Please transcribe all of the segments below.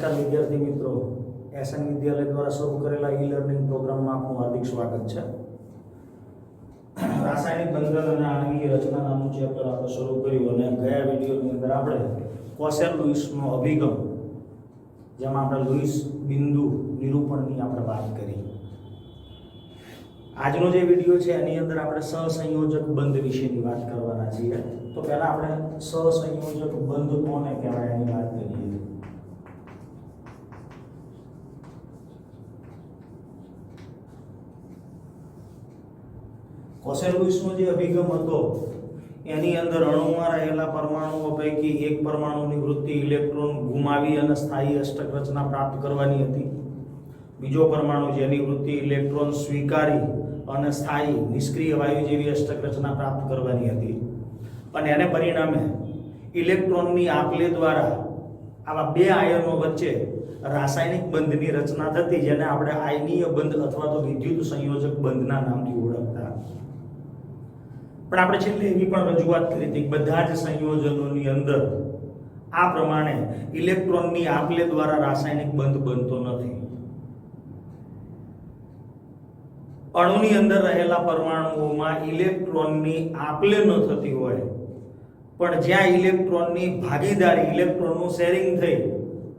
નમસ્કાર વિદ્યાર્થી મિત્રો, એસએન વિદ્યાલય દ્વારા શરૂ કરેલા ઈ લર્નિંગ પ્રોગ્રામમાં આપનું હાર્દિક સ્વાગત છે. રાસાયણિક બંધન અને આણ્વિય રચના નામનું ચેપ્ટર આપણે શરૂ કર્યું અને ગયા વિડીયોની અંદર આપણે કોસેલ-લુઈસનો અભિગમ, જેમાં આપણે લુઈસ બિંદુ નિરૂપણની આપણે વાત કરી. આજનો જે વિડીયો છે એની અંદર આપણે સહસંયોજક બંધ વિશેની વાત કરવાના છીએ. તો પહેલા આપણે સહસંયોજક બંધ કોને કહેવાય એની વાત કરીએ. કોસેલ-લુઈસનો જે અભિગમ હતો એની અંદર અણુમાં રહેલા પરમાણુઓ પૈકી એક પરમાણુની વૃત્તિ ઇલેક્ટ્રોન ગુમાવી અને સ્થાયી અષ્ટક રચના પ્રાપ્ત કરવાની હતી. બીજો પરમાણુ જેની વૃત્તિ ઇલેક્ટ્રોન સ્વીકારી અને સ્થાયી નિષ્ક્રિય વાયુ જેવી અષ્ટક રચના પ્રાપ્ત કરવાની હતી. અને એને પરિણામે ઇલેક્ટ્રોનની આપલે દ્વારા આવા બે આયનો વચ્ચે રાસાયણિક બંધની રચના થતી, જેને આપણે આયનીય બંધ અથવા તો વિદ્યુત સંયોજક બંધના નામથી ઓળખતા. પણ આપણે છેલ્લે એવી પણ રજૂઆત કરી હતી કે બધા જ સંયોજનોની અંદર આ પ્રમાણે ઇલેક્ટ્રોનની આપલે દ્વારા રાસાયણિક બંધ બનતો નથી. અણુની અંદર રહેલા પરમાણુઓમાં ઇલેક્ટ્રોનની આપલે ન થતી હોય, પણ જ્યાં ઇલેક્ટ્રોનની ભાગીદારી, ઇલેક્ટ્રોનનું શેરિંગ થઈ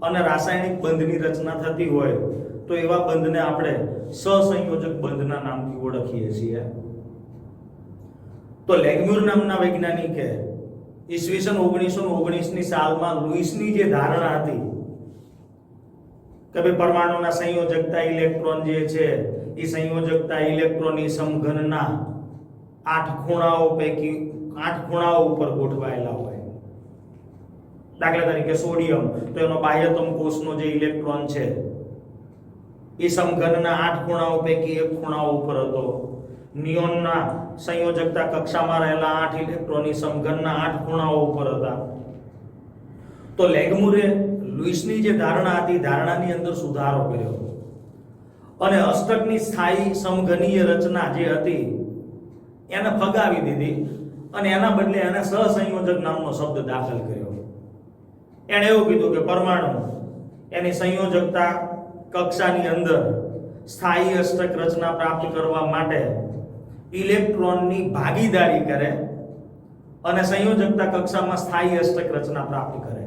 અને રાસાયણિક બંધની રચના થતી હોય તો એવા બંધને આપણે સહસંયોજક બંધના નામથી ઓળખીએ છીએ. તો લેગ્મ્યુર નામના વૈજ્ઞાનિકે ઈસવીસન 1919ની સાલમાં લુઈસની જે ધારણા હતી કે ભાઈ પરમાણુના સંયોજકતા ઇલેક્ટ્રોન જે છે એ સંયોજકતા ઇલેક્ટ્રોનની સમઘનના 8 ખૂણાઓ પૈકી 8 ખૂણાઓ ઉપર ગોઠવાયેલા હોય. દાખલા તરીકે સોડિયમ, તો એનો બાહ્યતમ કોષનો જે ઇલેક્ટ્રોન છે એ સમઘનના 8 ખૂણાઓ પૈકી એક ખૂણાઓ ઉપર હતો. નિયોનના સંયોજકતા કક્ષામાં રહેલા 8 ઇલેક્ટ્રોનની સમઘનના 8 ખૂણાઓ ઉપર હતા. તો લેગ્મુરે લુઈસની જે ધારણા હતી, ધારણાની અંદર સુધારો કર્યો અને અષ્ટકની સ્થાયી સમઘનીય રચના જે હતી એને ફગાવી દીધી અને એના બદલે એને સહસંયોજક નામનો શબ્દ દાખલ કર્યો. એણે એવું કીધું કે પરમાણુ એની સંયોજકતા કક્ષાની અંદર સ્થાયી અષ્ટક રચના પ્રાપ્ત કરવા માટે ઇલેક્ટ્રોનની ભાગીદારી કરે અને સંયોજકતા કક્ષામાં સ્થાયી અષ્ટક રચના પ્રાપ્ત કરે.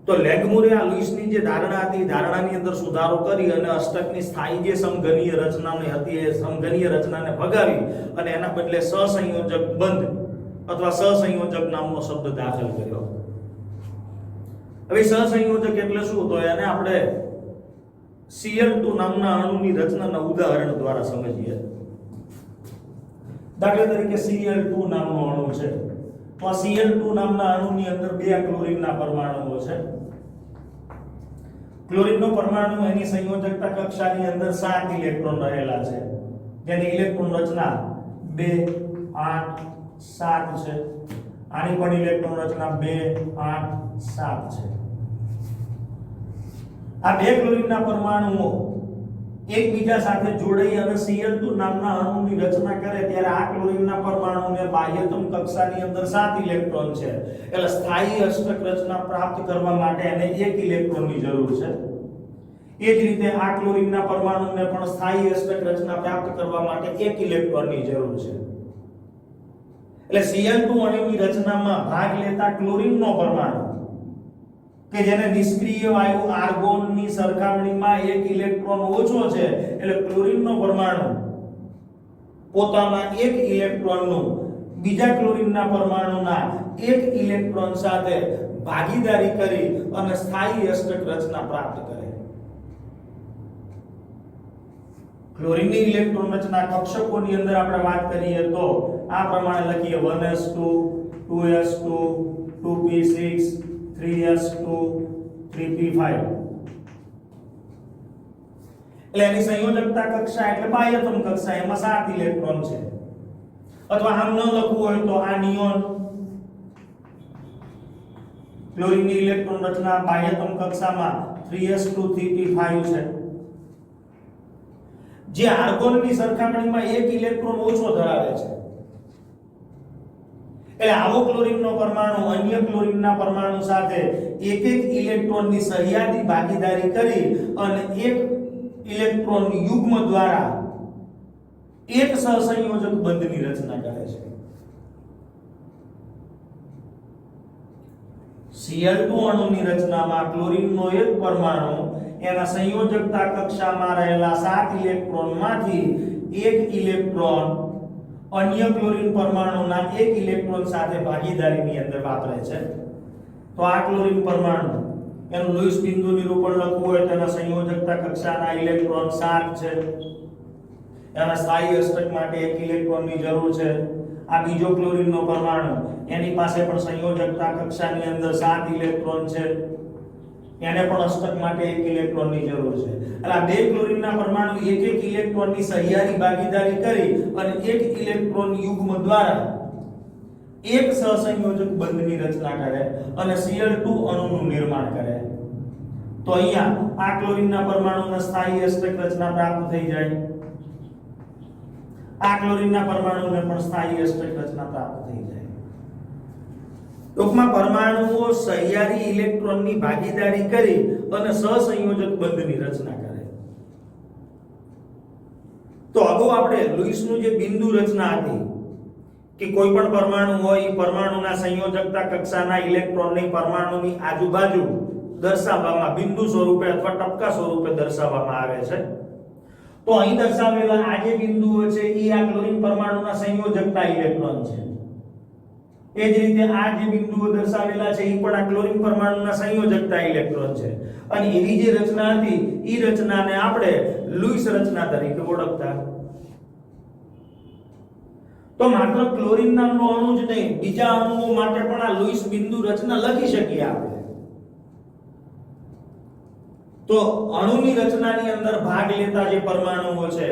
તો લેગ્મુરે આ લુઈસની જે ધારણા હતી, ધારણાની અંદર સુધારો કરી અને અષ્ટકની સ્થાયી જે સમઘનીય રચનાની હતી એ સમઘનીય રચનાને ભગાવી અને એના બદલે સહસંયોજક બંધ અથવા સહસંયોજક નામનો શબ્દ દાખલ કર્યો. હવે સહસંયોજક એટલે શું? તો એને આપણે Cl2 નામના અણુની રચનાના ઉદાહરણ દ્વારા સમજીએ. દાખલા તરીકે Cl2 નામનો અણુ છે. તો આ Cl2 નામના અણુની અંદર 2 ક્લોરીનના પરમાણુઓ છે. ક્લોરીનનો પરમાણુ એની સંયોજકતા કક્ષાની અંદર 7 ઇલેક્ટ્રોન રહેલા છે, જેની ઇલેક્ટ્રોન રચના 2 8 7 છે. આની પણ ઇલેક્ટ્રોન રચના 2 8 7 છે. આ 2 ક્લોરીનના પરમાણુઓ એકબીજા સાથે જોડાઈ અને Cl2 નામના અણુની રચના કરે ત્યારે આ ક્લોરીનના પરમાણુને બાહ્યતમ કક્ષાની અંદર 7 ઇલેક્ટ્રોન છે, એટલે સ્થાયી અષ્ટક રચના પ્રાપ્ત કરવા માટે એને 1 ઇલેક્ટ્રોનની જરૂર છે. એ જ રીતે આ ક્લોરીનના પરમાણુને પણ સ્થાયી અષ્ટક રચના પ્રાપ્ત કરવા માટે 1 ઇલેક્ટ્રોનની જરૂર છે. એટલે Cl2 અણુની રચનામાં ભાગ લેતા ક્લોરીનનો પરમાણુ કે જેને નિષ્ક્રિય વાયુ આર્ગોનની સરખામણીમાં 1 ઇલેક્ટ્રોન ઓછો છે, એટલે ક્લોરીનનો પરમાણુ પોતાના 1 ઇલેક્ટ્રોનનું બીજા ક્લોરીનના પરમાણુના 1 ઇલેક્ટ્રોન સાથે ભાગીદારી કરી અને સ્થાયી અષ્ટક રચના પ્રાપ્ત કરે. ક્લોરીનની ઇલેક્ટ્રોન રચના કક્ષકોની અંદર આપણે વાત કરીએ તો આ પ્રમાણે લખીએ: 1s2 2s2 2p6 3s2 3p5. એટલે એની સંયોજકતા કક્ષા એટલે બાહ્યતમ કક્ષા, એમાં 7 ઇલેક્ટ્રોન છે. અથવા આમ ન લખવું હોય તો આ નિયોન ક્લોરીનની ઇલેક્ટ્રોન રચના બાહ્યતમ કક્ષામાં 3s2 3p5 છે. જે આર્ગોનની સરખામણીમાં 1 ઇલેક્ટ્રોન ઓછો ધરાવે છે, એટલે આવો ક્લોરીનનો પરમાણુ અન્ય ક્લોરીનના પરમાણુ સાથે એક એક ઇલેક્ટ્રોનની સહયાદી ભાગીદારી કરી અને એક ઇલેક્ટ્રોન યુગ્મ દ્વારા એક સહસંયોજક બંધની રચના કરે છે. Cl2 અણુની રચનામાં ક્લોરીનનો એક પરમાણુ એના સંયોજકતા કક્ષામાં રહેલા 7 ઇલેક્ટ્રોનમાંથી એક ઇલેક્ટ્રોન અન્ય ક્લોરીન પરમાણુના એક ઇલેક્ટ્રોન સાથે ભાગીદારીની અંદર વાપરે છે. તો આ ક્લોરીન પરમાણુ એનું લુઈસ બિંદુ નિરૂપણ લખવું હોય તો એના સંયોજકતા કક્ષાના ઇલેક્ટ્રોન 7 છે. એના સ્થાયી અષ્ટક માટે એક ઇલેક્ટ્રોનની જરૂર છે. આ બીજો ક્લોરીનનો પરમાણુ એની પાસે પણ સંયોજકતા કક્ષાની અંદર 7 ઇલેક્ટ્રોન છે. એને પણ અષ્ટક માટે એક ઇલેક્ટ્રોનની જરૂર છે. એટલે આ બે ક્લોરીનના પરમાણુ એક એક ઇલેક્ટ્રોનની સહિયારી ભાગીદારી કરી અને એક ઇલેક્ટ્રોન યુગ્મ દ્વારા એક સહસંયોજક બંધની રચના કરે અને Cl2 અણુનું નિર્માણ કરે. તો અહીંયા આ ક્લોરીનના પરમાણુના સ્થાયી અષ્ટક રચના પ્રાપ્ત થઈ જાય. આ ક્લોરીનના પરમાણુને પણ સ્થાયી અષ્ટક રચના પ્રાપ્ત થઈ જાય. ટૂંકમાં પરમાણુઓ સહિયારી ઇલેક્ટ્રોનની ભાગીદારી કરી અને સહસંયોજક બંધની રચના કરે. તો અગાઉ આપણે લુઈસનું જે બિંદુ રચના હતી કે કોઈ પણ પરમાણુ હોય એ પરમાણુના સંયોજકતા કક્ષાના ઇલેક્ટ્રોનની પરમાણુની આજુબાજુ દર્શાવવામાં બિંદુ સ્વરૂપે અથવા ટપકા સ્વરૂપે દર્શાવવામાં આવે છે. તો અહીં દર્શાવેલા આ જે બિંદુઓ છે એ આ ક્લોરીન પરમાણુના સંયોજકતા ઇલેક્ટ્રોન છે. એ જ રીતે આ જે બિંદુઓ દર્શાવેલા છે એ પણ આ ક્લોરીન પરમાણુના સંયોજકતા ઇલેક્ટ્રોન છે. અને એવી જે રચના હતી એ રચનાને આપણે લુઈસ રચના તરીકે ઓળખતા. તો માત્ર ક્લોરીન નામનો અણુ જ નહીં, બીજા અણુઓ માટે પણ આ લુઈસ બિંદુ રચના લખી શકીએ આપણે. તો અણુની રચનાની અંદર ભાગ લેતા જે પરમાણુઓ છે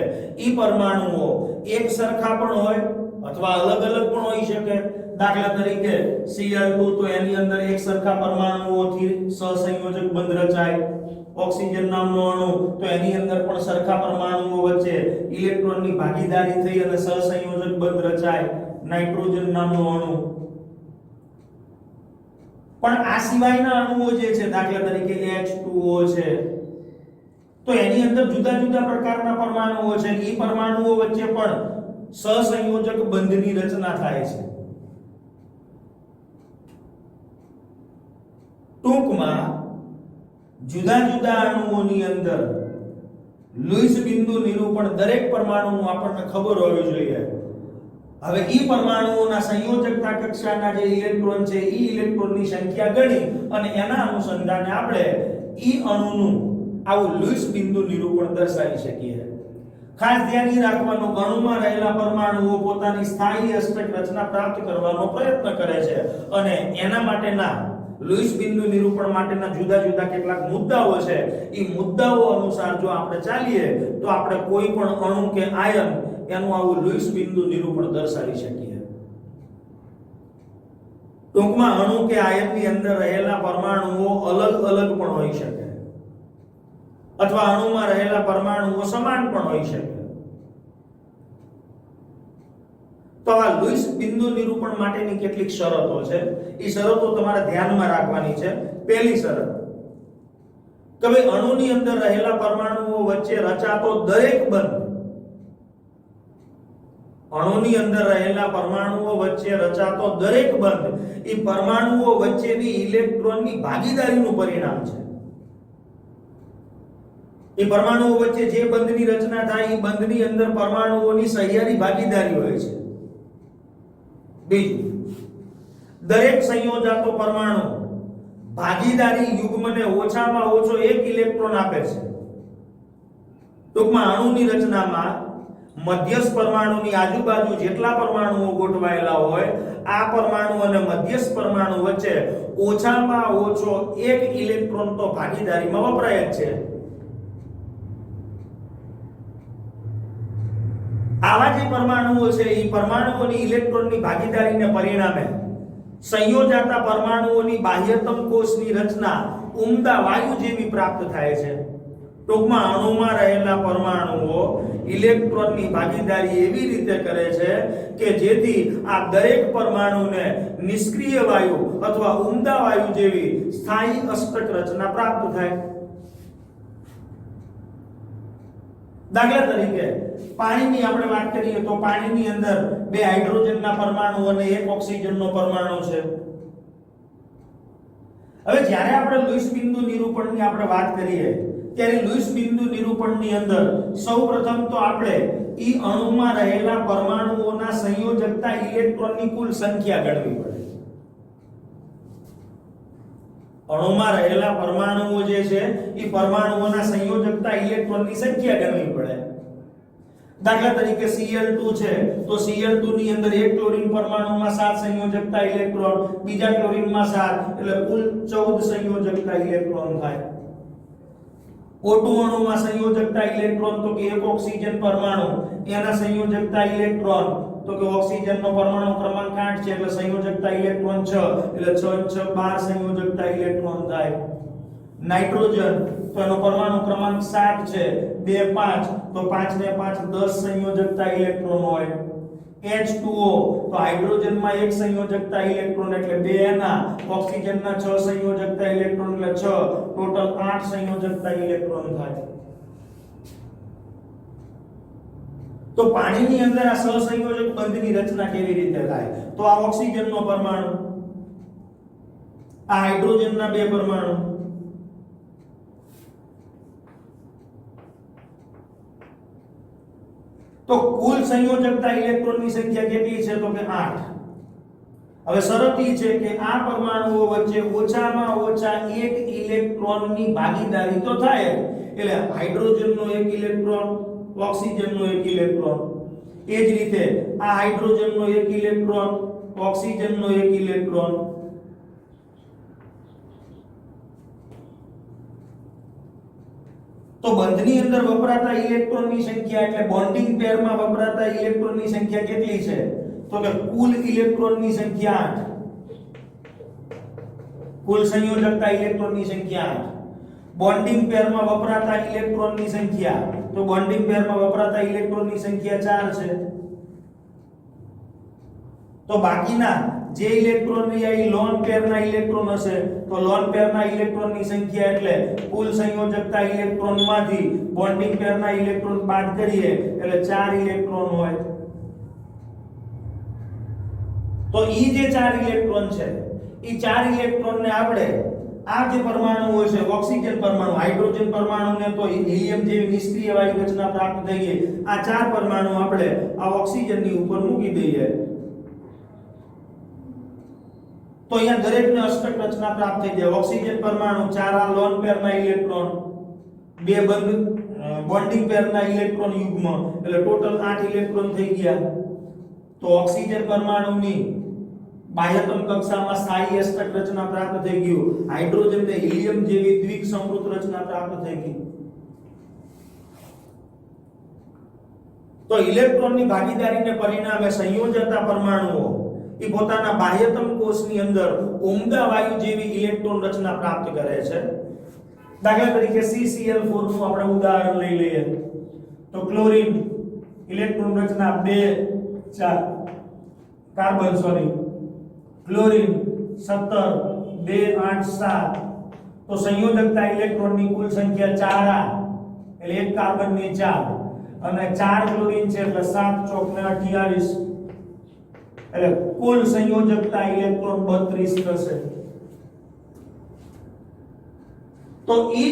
એ પરમાણુઓ એક સરખા પણ હોય અથવા અલગ અલગ પણ હોઈ શકે. દાખલા તરીકે Cl2 તો એની અંદર એક સરખા પરમાણુઓથી સહસંયોજક બંધ રચાય. ઓક્સિજન નામનો અણુ તો એની અંદર પણ સરખા પરમાણુઓ વચ્ચે ઇલેક્ટ્રોનની ભાગીદારી થઈ અને સહસંયોજક બંધ રચાય. નાઇટ્રોજન નામનો અણુ પણ આ સિવાયના અણુઓ જે છે દાખલા તરીકે H2O છે તો એની અંદર જુદા જુદા પ્રકારના પરમાણુઓ છે. એ પરમાણુઓ વચ્ચે પણ સહસંયોજક બંધની રચના થાય છે. ટૂંકમાં જુદા જુદા અણુઓની અંદર લુઈસ બિંદુ નિરૂપણ દરેક પરમાણુનું આપણને ખબર હોવી જોઈએ. હવે ઈ પરમાણુઓના સંયોજકતા કક્ષાના જે ઇલેક્ટ્રોન છે ઈ ઇલેક્ટ્રોનની સંખ્યા ગણી અને એના અનુસંધાને આપણે ઈ અણુનું આવું લુઈસ બિંદુ નિરૂપણ દર્શાવી શકીએ. ખાસ ધ્યાન રાખવાનું, અણુમાં રહેલા પરમાણુઓ પોતાની સ્થાયી અષ્ટક રચના પ્રાપ્ત કરવાનો પ્રયત્ન કરે છે અને એના માટેના લુઈસ બિંદુ નિરૂપણ માટેના જુદા જુદા કેટલાક મુદ્દાઓ છે. ઈ મુદ્દાઓ અનુસાર જો આપણે ચાલીએ તો આપણે કોઈ પણ અણુ કે આયન એનું આવું લુઈસ બિંદુ નિરૂપણ દર્શાવી શકીએ. ટૂંકમાં અણુ કે આયનની અંદર રહેલા પરમાણુઓ અલગ અલગ પણ હોઈ શકે અથવા અણુમાં રહેલા પરમાણુઓ સમાન પણ હોઈ શકે. તો આ લુઈસ બિંદુ નિરૂપણ માટેની કેટલીક શરતો છે. એ શરતો તમારે ધ્યાનમાં રાખવાની છે. પહેલી શરત કે ભાઈ અણુની અંદર રહેલા પરમાણુઓ વચ્ચે રચાતો દરેક બંધ, અણુની અંદર રહેલા પરમાણુઓ વચ્ચે રચાતો દરેક બંધ એ પરમાણુઓ વચ્ચેની ઇલેક્ટ્રોનની ભાગીદારીનું પરિણામ છે. એ પરમાણુઓ વચ્ચે જે બંધની રચના થાય એ બંધની અંદર પરમાણુઓની સહિયારી ભાગીદારી હોય છે. બીજું, દરેક સંયોજાતો પરમાણુ ભાગીદારી યુગ્મને ઓછામાં ઓછો એક ઇલેક્ટ્રોન આપે છે. ટૂંકમાં અણુની રચનામાં મધ્યસ્થ પરમાણુની આજુબાજુ જેટલા પરમાણુઓ ગોઠવાયેલા હોય આ પરમાણુ અને મધ્યસ્થ પરમાણુ વચ્ચે ઓછામાં ઓછો એક ઇલેક્ટ્રોન તો ભાગીદારીમાં વપરાય જ છે. આવા જે પરમાણુઓ છે એ પરમાણુઓની ઇલેક્ટ્રોનની ભાગીદારીને પરિણામે સંયોજાતા પરમાણુઓની બાહ્યતમ કોષની રચના ઉમદા વાયુ જેવી પ્રાપ્ત થાય છે. ટૂંકમાં અણુમાં રહેલા પરમાણુઓ ઇલેક્ટ્રોનની ભાગીદારી એવી રીતે કરે છે કે જેથી આ દરેક પરમાણુને નિષ્ક્રિય વાયુ અથવા ઉમદા વાયુ જેવી સ્થાયી અષ્ટક રચના પ્રાપ્ત થાય. દાખલા તરીકે પાણીની આપણે વાત કરીએ તો પાણીની અંદર 2 હાઇડ્રોજનના પરમાણુ અને 1 ઓક્સિજનનો પરમાણુ છે. હવે જ્યારે આપણે લુઈસ બિંદુ નિરૂપણની આપણે વાત કરીએ ત્યારે લુઈસ બિંદુ નિરૂપણની અંદર સૌપ્રથમ તો આપણે ઈ અણુમાં રહેલા પરમાણુઓના સંયોજકતા ઇલેક્ટ્રોનની કુલ સંખ્યા ગણવી પડે. અણુમાં રહેલા પરમાણુઓ જે છે ઈ પરમાણુઓના સંયોજકતા ઇલેક્ટ્રોનની સંખ્યા ગણવી પડે. દાખલા તરીકે Cl2 છે તો Cl2 ની અંદર એક ક્લોરીન પરમાણુમાં 7 સંયોજકતા ઇલેક્ટ્રોન, બીજા ક્લોરીનમાં 7 એટલે કુલ 14 સંયોજકતા ઇલેક્ટ્રોન થાય. O2 અણુમાં સંયોજકતા ઇલેક્ટ્રોન તો કે એક ઓક્સિજન પરમાણુ, એના સંયોજકતા ઇલેક્ટ્રોન તો કે ઓક્સિજનનો પરમાણુ ક્રમાંક 8 છે એટલે સંયોજકતા ઇલેક્ટ્રોન 6 એટલે 6 6 12 સંયોજકતા ઇલેક્ટ્રોન થાય. નાઇટ્રોજન તો એનો પરમાણુ ક્રમાંક 7 છે 2 5 તો 5 ને 5 10 સંયોજકતા ઇલેક્ટ્રોન હોય. H2O તો હાઇડ્રોજનમાં એક સંયોજકતા ઇલેક્ટ્રોન એટલે 2 ના, ઓક્સિજનના 6 સંયોજકતા ઇલેક્ટ્રોન એટલે 6 ટોટલ 8 સંયોજકતા ઇલેક્ટ્રોન થાય. તો પાણીની અંદર આ સહસંયોજક બંધની રચના કેવી રીતે થાય? તો આ ઓક્સિજનનો પરમાણુ, આ હાઇડ્રોજનના 2 પરમાણુ, તો કુલ સંયોજકતા ઇલેક્ટ્રોનની સંખ્યા કેટલી છે? તો કે 8. હવે શરત એ છે કે આ પરમાણુઓ વચ્ચે ઓછામાં ઓછા 1 ઇલેક્ટ્રોનની ભાગીદારી તો થાય. એટલે હાઇડ્રોજનનો 1 ઇલેક્ટ્રોન, ઓક્સિજનનો 1 ઇલેક્ટ્રોન. એ જ રીતે આ હાઇડ્રોજનનો 1 ઇલેક્ટ્રોન, ઓક્સિજનનો 1 ઇલેક્ટ્રોન. તો બંધની અંદર વપરાતા ઇલેક્ટ્રોનની સંખ્યા એટલે બોન્ડિંગ પેરમાં વપરાતા ઇલેક્ટ્રોનની સંખ્યા કેટલી છે? તો કે કુલ ઇલેક્ટ્રોનની સંખ્યા 8. કુલ સંયોજકતા ઇલેક્ટ્રોનની સંખ્યા 8. બોન્ડિંગ પેરમાં વપરાતા ઇલેક્ટ્રોનની સંખ્યા તો બોન્ડિંગ પેરમાં વપરાતા ઇલેક્ટ્રોનની સંખ્યા 4 છે. તો બાકીના જે ઇલેક્ટ્રોન રહ્યા એ લોન પેરના ઇલેક્ટ્રોન હશે તો લોન પેરના ઇલેક્ટ્રોનની સંખ્યા એટલે કુલ સંયોજકતા ઇલેક્ટ્રોનમાંથી બોન્ડિંગ પેરના ઇલેક્ટ્રોન બાદ કરીએ એટલે 4 ઇલેક્ટ્રોન હોય. તો ઈ જે 4 ઇલેક્ટ્રોન છે ઈ 4 ઇલેક્ટ્રોનને આપણે આ જે પરમાણુઓ છે ઓક્સિજન પરમાણુ, હાઇડ્રોજન પરમાણુને તો હિલિયમ જેવી નિષ્ક્રિય વાયુ રચના પ્રાપ્ત થઈ ગઈ. આ 4 પરમાણુ આપણે આ ઓક્સિજનની ઉપર મૂકી દઈએ તો અહીંયા દરેકને અષ્ટક રચના પ્રાપ્ત થઈ જાય. ઓક્સિજન પરમાણુ 4 આ લોન પેરના ઇલેક્ટ્રોન, 2 બંધ બોન્ડિંગ પેરના ઇલેક્ટ્રોન યુગ્મ એટલે ટોટલ 8 ઇલેક્ટ્રોન થઈ ગયા. તો ઓક્સિજન પરમાણુની બાહ્યતમ કક્ષામાં સ્થાયી અષ્ટક રચના પ્રાપ્ત થઈ ગયું. હાઇડ્રોજનને હિલિયમ જેવી દ્વિસમૃત રચના પ્રાપ્ત થઈ ગઈ. તો ઇલેક્ટ્રોનની ભાગીદારીને પરિણામે સંયોજકતા પરમાણુઓ એ પોતાના બાહ્યતમ કોષની અંદર ઉમદા વાયુ જેવી ઇલેક્ટ્રોન રચના પ્રાપ્ત કરે છે. દાખલા તરીકે CCl4 નું આપણે ઉદાહરણ લઈ લઈએ તો ક્લોરીન ઇલેક્ટ્રોન રચના 2 4 કાર્બન ક્લોરીન 17 2 8 7 તો સંયોજકતા ઇલેક્ટ્રોનની કુલ સંખ્યા 4 એટલે એક કાર્બનની 4 અને 4 ક્લોરીન છે એટલે 7 ચોક ને 28 એટલે કુલ સંયોજકતા ઇલેક્ટ્રોન 32 થશે. તો ઈ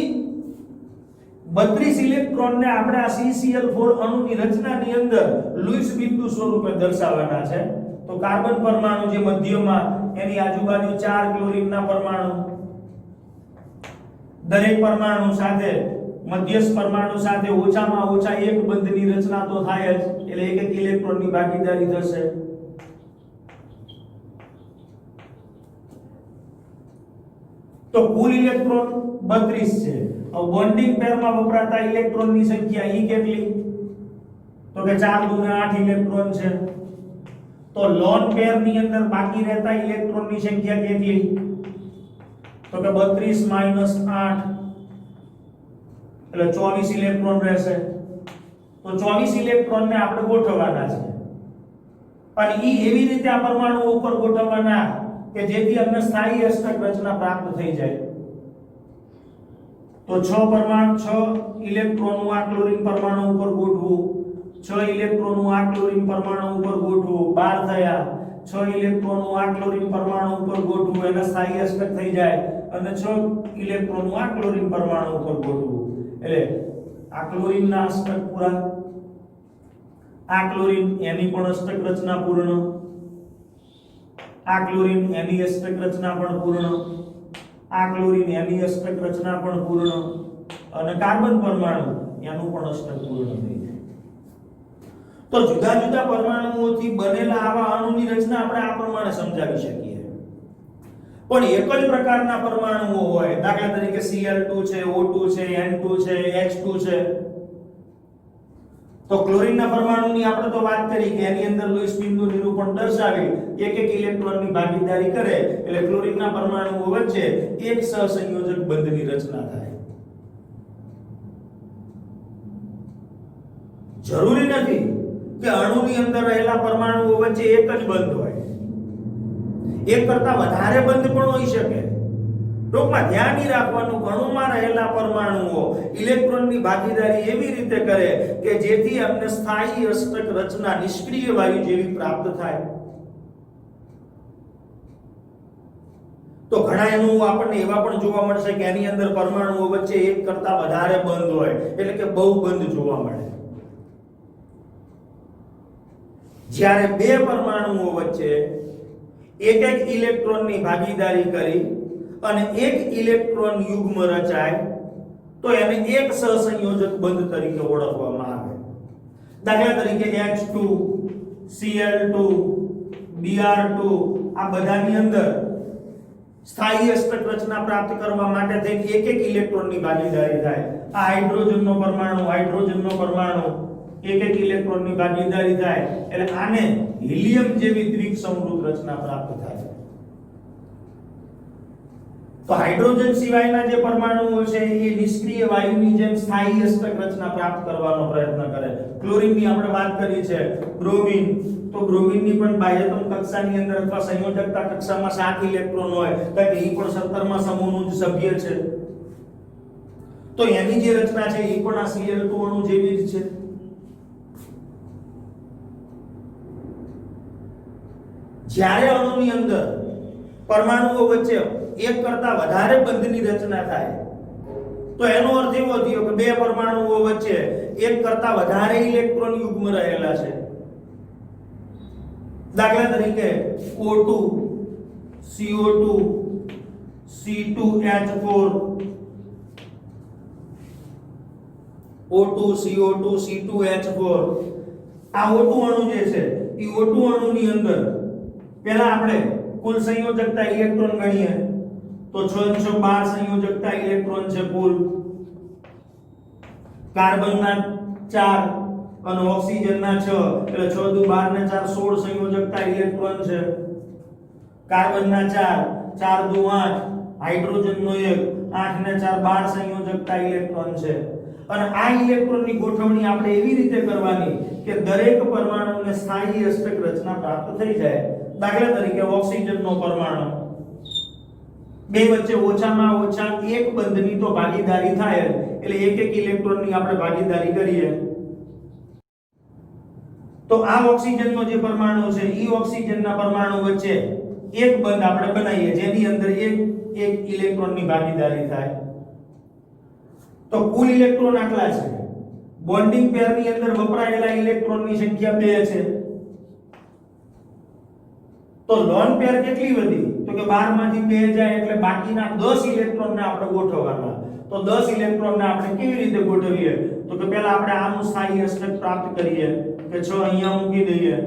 32 ઇલેક્ટ્રોનને આપણે આ CCl4 અણુની રચનાની અંદર લુઈસ બિંદુ સ્વરૂપે દર્શાવવાના છે. તો કાર્બન પરમાણુ જે મધ્યમાં એની આજુબાજુ 4 ક્લોરીનના પરમાણુ, દરેક પરમાણુ સાથે મધ્યસ્થ પરમાણુ સાથે ઓછામાં ઓછા એક બંધની રચના તો થાય જ એટલે એક ઇલેક્ટ્રોનની ભાગીદારી થશે. તો કુલ ઇલેક્ટ્રોન 32 છે. હવે બોન્ડિંગ પેરમાં વપરાતા ઇલેક્ટ્રોનની સંખ્યા ઈ કેટલી? તો કે 4 દુ 8 ઇલેક્ટ્રોન છે. તો લોન પેરની અંદર બાકી રહેતા ઇલેક્ટ્રોનની સંખ્યા કેટલી? તો કે 32 - 8 એટલે 24 ઇલેક્ટ્રોન રહેશે. તો 24 ઇલેક્ટ્રોન ને આપણે ગોઠવવાના છે અને ઈ એવી રીતે આ પરમાણુઓ ઉપર ગોઠવવાના કે જેથી અમને સ્થાયી અષ્ટક રચના પ્રાપ્ત થઈ જાય. તો 6 ઇલેક્ટ્રોનનું આ ક્લોરીન પરમાણુ ઉપર ગોઠવું, 6 ઇલેક્ટ્રોનનું આ ક્લોરીન પરમાણુ ઉપર ગોઠવું, 12 થયા. 6 ઇલેક્ટ્રોનનું આ ક્લોરીન પરમાણુ ઉપર ગોઠવું, એના સ્થાયી અષ્ટક થઈ જાય અને 6 ઇલેક્ટ્રોનનું આ ક્લોરીન પરમાણુ ઉપર ગોઠવું. એટલે આ ક્લોરીનના અષ્ટક પૂરા, આ ક્લોરીન એની પણ અષ્ટક રચના પૂર્ણ, આ ક્લોરીન એની અષ્ટક રચના પણ પૂર્ણ, આ ક્લોરીન એની અષ્ટક રચના પણ પૂર્ણ અને કાર્બન પરમાણુ એનું પણ અષ્ટક પૂર્ણ થઈ જાય. તો જુદા જુદા પરમાણુઓથી બનેલા આવા અણુની રચના આપણે આ પ્રમાણે સમજાવી શકીએ. પણ એક જ પ્રકારના પરમાણુઓ હોય, દાખલા તરીકે Cl2 છે, O2 છે, N2 છે, H2 છે, તો ક્લોરીનના પરમાણુની આપણે તો વાત કરી કે એની અંદર લુઈસ બિંદુ નિરૂપણ દર્શાવી એક ઇલેક્ટ્રોનની ભાગીદારી કરે એટલે ક્લોરીનના પરમાણુઓ વચ્ચે એક સહસંયોજક બંધની રચના થાય. જરૂરી નથી કે અણુની અંદર રહેલા પરમાણુઓ વચ્ચે એક જ બંધ હોય, એક કરતા વધારે બંધ પણ હોઈ શકે. ટૂંકમાં ધ્યાન રાખવાનું, અણુમાં રહેલા પરમાણુઓ ઇલેક્ટ્રોનની ભાગીદારી એવી રીતે કરે કે જેથી અમને સ્થાયી અષ્ટક રચના નિષ્ક્રિય વાયુ જેવી પ્રાપ્ત થાય. તો ઘણા અણુઓ આપણને એવા પણ જોવા મળશે કે એની અંદર પરમાણુઓ વચ્ચે એક કરતા વધારે બંધ હોય, એટલે કે બહુબંધ જોવા મળે. જ્યારે બે પરમાણુઓ વચ્ચે એક ઇલેક્ટ્રોનની ભાગીદારી કરી અને એક ઇલેક્ટ્રોન યુગ્મ રચાય તો એને એક સહસંયોજક બંધ તરીકે ઓળખવામાં આવે. દાખલા તરીકે H2, Cl2, Br2 આ બધાની અંદર સ્થાયી અષ્ટક રચના પ્રાપ્ત કરવા માટે થઈને એક ઇલેક્ટ્રોનની ભાગીદારી થાય. આ હાઇડ્રોજનનો પરમાણુ એક ઇલેક્ટ્રોનની ભાગીદારી થાય એટલે આને હિલિયમ જેવી દ્વિસમૃદ્ધ રચના પ્રાપ્ત થાય. તો હાઇડ્રોજન સિવાયના જે પરમાણુઓ છે એ નિષ્ક્રિય વાયુની જેમ સ્થાયી અષ્ટક રચના પ્રાપ્ત કરવાનો પ્રયત્ન કરે. ક્લોરીનની આપણે વાત કરી છે. બ્રોમિન, તો બ્રોમિનની પણ બાહ્યતમ કક્ષાની અંદર અથવા સંયોજકતા કક્ષામાં 7 ઇલેક્ટ્રોન હોય, કારણ કે એ પણ 17મા સમૂહનું જ સભ્ય છે. તો એની જે રચના છે એ પણ આ Cl2 અણુ જેવી જ છે. જ્યારે અણુની અંદર પરમાણુઓ વચ્ચે એક કરતા વધારે બંધની રચના થાય તો એનો અર્થ એવો થયો કે બે પરમાણુઓ વચ્ચે એક કરતા વધારે ઇલેક્ટ્રોન યુગ્મ રહેલા છે. દાખલા તરીકે O2, CO2, C2H4, O2, CO2, C2H4 આ O2 અણુ જે છે એ O2 અણુની અંદર પહેલા આપણે કુલ સંયોજકતા ઇલેક્ટ્રોન ગણીએ તો 612 સંયોજકતા ઇલેક્ટ્રોન છે કુલ. કાર્બનના 4 અને ઓક્સિજનના 6 એટલે 6 દુ 12 ને 4 16 સંયોજકતા ઇલેક્ટ્રોન છે. કાર્બનના 4 4 દુ 8, હાઇડ્રોજનનો 1 8 ને 4 12 સંયોજકતા ઇલેક્ટ્રોન છે. અને આ ઇલેક્ટ્રોનની ગોઠવણી આપણે એવી રીતે કરવાની કે દરેક પરમાણુને સ્થાયી અષ્ટક રચના પ્રાપ્ત થઈ જાય. દાખલા તરીકે ઓક્સિજનનો પરમાણુ બે વચ્ચે ઓછામાં ઓછા એક બંધની તો ભાગીદારી થાય એટલે એક ઇલેક્ટ્રોનની આપણે ભાગીદારી કરીએ તો આ ઓક્સિજનનો જે પરમાણુ છે એ ઓક્સિજનના પરમાણુ વચ્ચે એક બંધ આપણે બનાવીએ જેની અંદર એક ઇલેક્ટ્રોનની ભાગીદારી થાય. તો કુલ ઇલેક્ટ્રોન આટલા છે. બોન્ડિંગ પેરની અંદર વપરાયેલા ઇલેક્ટ્રોનની સંખ્યા 2 છે. તો લોન પેર કેટલી વધી તો કે 12 માંથી 2 જાય એટલે બાકીના 10 ઇલેક્ટ્રોનને આપણે ગોઠવવાના. તો 10 ઇલેક્ટ્રોનને આપણે કેવી રીતે ગોઠવીએ તો કે પહેલા આપણે આનું સ્થાયી અષ્ટક પ્રાપ્ત કરીએ કે 6 અહીંયા મૂકી દઈએ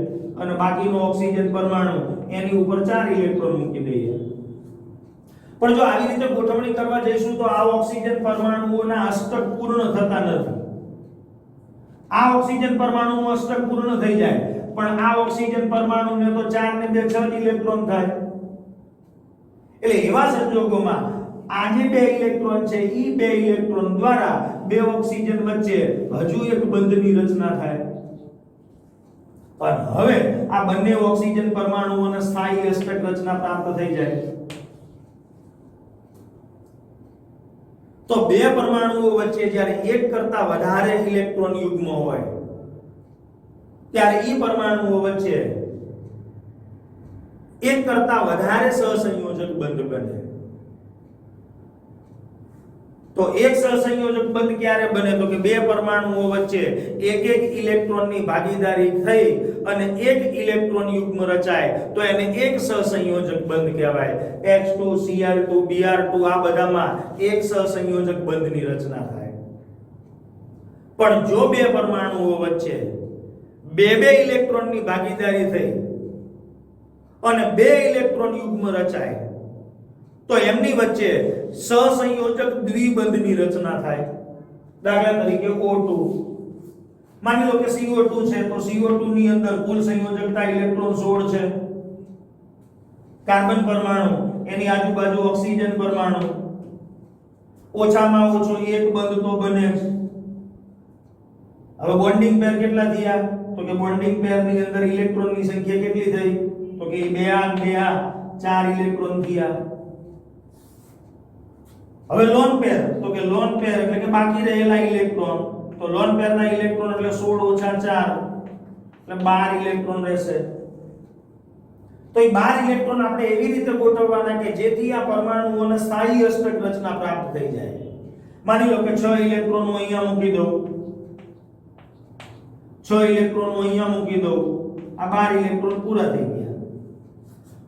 અને બાકીનો ઓક્સિજન પરમાણુ એની ઉપર 4 ઇલેક્ટ્રોન મૂકી દઈએ. પણ જો આવી રીતે ગોઠવણી કરવા જઈશું તો આ ઓક્સિજન પરમાણુઓના અષ્ટક પૂર્ણ થતા નથી. આ ઓક્સિજન પરમાણુનું અષ્ટક પૂર્ણ થઈ જાય પણ આ ઓક્સિજન પરમાણુને તો 4 ને 2 6 ઇલેક્ટ્રોન થાય. એટલે એવા સંજોગોમાં આ જે બે ઇલેક્ટ્રોન છે ઈ બે ઇલેક્ટ્રોન દ્વારા બે ઓક્સિજન વચ્ચે હજુ એક બંધની રચના થાય. પણ હવે આ બંને ઓક્સિજન પરમાણુઓને સ્થાયી અષ્ટક રચના પ્રાપ્ત થઈ જાય તો બે પરમાણુઓ વચ્ચે જ્યારે એક કરતા વધારે ઇલેક્ટ્રોન યુગ્મ હોય ત્યારે ઈ પરમાણુઓ વચ્ચે એક કરતા વધારે સહસંયોજક બંધ બને. તો એક સહસંયોજક બંધ ક્યારે બને તો કે બે પરમાણુઓ વચ્ચે એક એક ઇલેક્ટ્રોનની ભાગીદારી થઈ અને એક ઇલેક્ટ્રોન યુગ્મ રચાય તો એને એક સહસંયોજક બંધ કહેવાય. H2 Cl2 Br2 આ બધામાં એક સહસંયોજક બંધની રચના થાય. પણ જો બે પરમાણુઓ વચ્ચે બે બે ઇલેક્ટ્રોનની ભાગીદારી થઈ અને બે ઇલેક્ટ્રોન યુગ્મ રચાય તો એમની વચ્ચે સહસંયોજક દ્વિબંધની રચના થાય. દાખલા તરીકે O2 માની લો કે CO2 છે તો CO2 ની અંદર કુલ સંયોજકતા ઇલેક્ટ્રોન 16 છે. કાર્બન પરમાણુ એની આજુબાજુ ઓક્સિજન પરમાણુ ઓછામાં ઓછો એક બંધ તો બને જ. હવે બોન્ડિંગ પેર કેટલા થયા તો કે બોન્ડિંગ પેર ની અંદર ઇલેક્ટ્રોનની સંખ્યા કેટલી થઈ તો કે 2 4 ઇલેક્ટ્રોન થયા. હવે લોન પેર તો કે લોન પેર એટલે કે બાકી રહેલા ઇલેક્ટ્રોન તો લોન પેરના ઇલેક્ટ્રોન એટલે 16 - 4 એટલે 12 ઇલેક્ટ્રોન રહેશે. તો એ 12 ઇલેક્ટ્રોન આપણે એવી રીતે ગોઠવવાના કે જેથી આ પરમાણુઓને સ્થાયી અષ્ટક રચના પ્રાપ્ત થઈ જાય. માની લો કે 6 ઇલેક્ટ્રોન હું અહીંયા મૂકી દઉં 6 ઇલેક્ટ્રોન હું અહીંયા મૂકી દઉં આ 12 ઇલેક્ટ્રોન પૂરા થઈ ગયા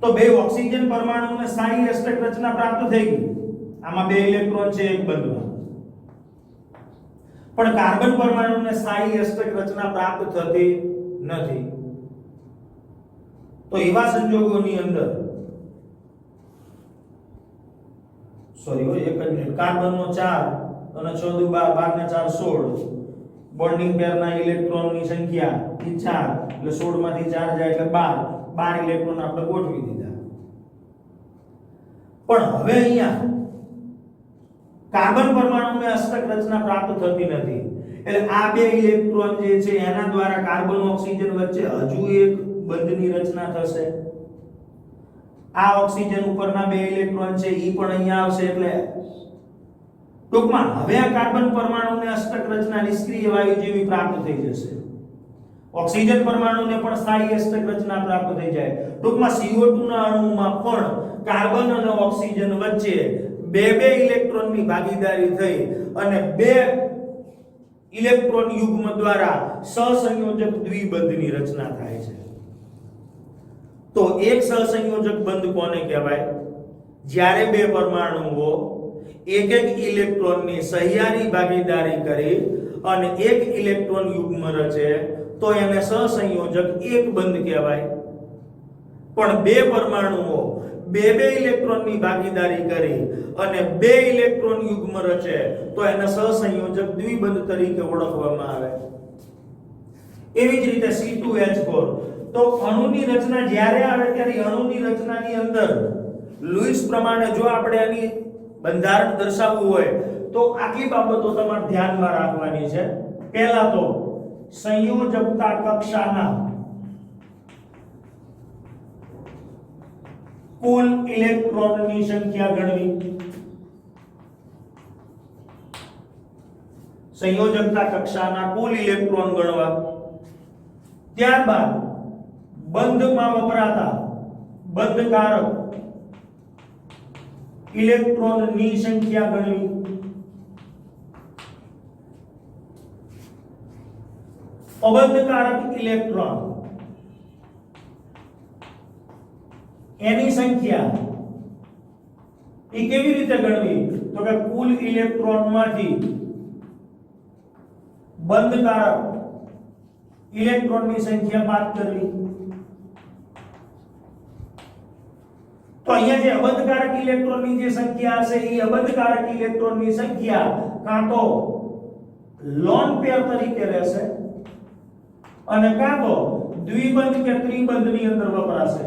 તો બે ઓક્સિજન પરમાણુને સ્થાયી અષ્ટક રચના પ્રાપ્ત થઈ ગઈ. આમાં બે ઇલેક્ટ્રોન છે એક બંધમાં. પણ કાર્બન પરમાણુને સ્થાયી અષ્ટક રચના પ્રાપ્ત થતી નથી. તો એવા સંજોગોની અંદર એક જ મિનિટ કાર્બનનો 4 અને 6 × 2 12 ને 4 16 બોન્ડિંગ પેરના ઇલેક્ટ્રોનની સંખ્યા એ 4 એટલે 16 માંથી 4 જાય એટલે 12 ઇલેક્ટ્રોન આપણે ગોઠવી દીધા. પણ હવે અહીંયા કાર્બન પરમાણુને અષ્ટક રચના પ્રાપ્ત થતી નથી એટલે આ બે ઇલેક્ટ્રોન જે છે એના દ્વારા કાર્બન ઓક્સિજન વચ્ચે હજુ એક બંધની રચના થશે. આ ઓક્સિજન ઉપરના બે ઇલેક્ટ્રોન છે ઈ પણ અહીંયા આવશે એટલે ટૂંકમાં હવે આ કાર્બન પરમાણુને અષ્ટક રચના નિષ્ક્રિય વાયુ જેવી પ્રાપ્ત થઈ જશે. ઓક્સિજન પરમાણુને પણ સ્થાયી અષ્ટક રચના પ્રાપ્ત થઈ જાય. ટૂંકમાં CO2 ના અણુમાં પણ કાર્બન અને ઓક્સિજન વચ્ચે બે બે ઇલેક્ટ્રોનની ભાગીદારી થઈ અને બે ઇલેક્ટ્રોન યુગ્મ દ્વારા સહસંયોજક દ્વિબંધની રચના થાય છે. તો એક સહસંયોજક બંધ કોને કહેવાય? જ્યારે બે પરમાણુઓ એક એક ઇલેક્ટ્રોનની સહિયારી ભાગીદારી કરી અને એક ઇલેક્ટ્રોન યુગ્મ રચે તો એને સહસંયોજક એક બંધ કહેવાય. પણ બે પરમાણુઓ બે બે ઇલેક્ટ્રોનની ભાગીદારી કરી અને બે ઇલેક્ટ્રોન યુગ્મ રચે તો એને સહસંયોજક દ્વિબંધ તરીકે ઓળખવામાં આવે. એવી જ રીતે C2H4 તો અણુની રચના જ્યારે આવે ત્યારે અણુની રચનાની અંદર લુઈસ પ્રમાણે જો આપણે આની બંધારણ દર્શાવવું હોય તો આટલી બાબતો તમારે ધ્યાનમાં રાખવાની છે. પહેલા તો સંયોજકતા કક્ષાના કુલ ઇલેક્ટ્રોનની સંખ્યા ગણવી. સંયોજકતા કક્ષાના કુલ ઇલેક્ટ્રોન ગણવા. ત્યારબાદ બંધમાં વપરાતા બંધકારક ઇલેક્ટ્રોનની સંખ્યા ગણવી. અબંધકારક ઇલેક્ટ્રોન એની સંખ્યા એ કેવી રીતે ગણવી તો કે કુલ ઇલેક્ટ્રોનમાંથી બંધકારક ઇલેક્ટ્રોનની સંખ્યા બાદ કરવી. તો અહીંયા જે અબંધકારક ઇલેક્ટ્રોનની જે સંખ્યા હશે એ અબંધકારક ઇલેક્ટ્રોનની સંખ્યા કાં તો લોન પેર તરીકે રહેશે અને કાં તો દ્વિબંધ કે ત્રિબંધની અંદર વપરાશે.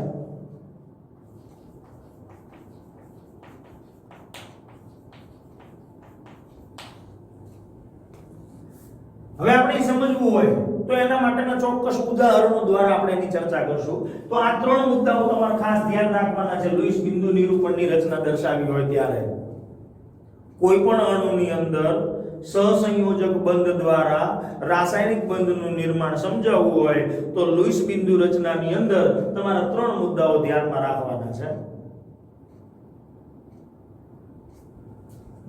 સમજવું હોય તો એના માટેના ચોક્કસ ઉદાહરણો દ્વારા આપણે એની ચર્ચા કરશું. તો આ ત્રણ મુદ્દાઓ તમારે ખાસ ધ્યાન રાખવાના છે લુઈસ બિંદુ નિરૂપણની રચના દર્શાવી હોય ત્યારે. કોઈ પણ અણુની અંદર સહસંયોજક બંધ દ્વારા રાસાયણિક બંધનું નિર્માણ સમજાવવું હોય તો લુઈસ બિંદુ રચનાની અંદર તમારા ત્રણ મુદ્દાઓ ધ્યાનમાં રાખવાના છે.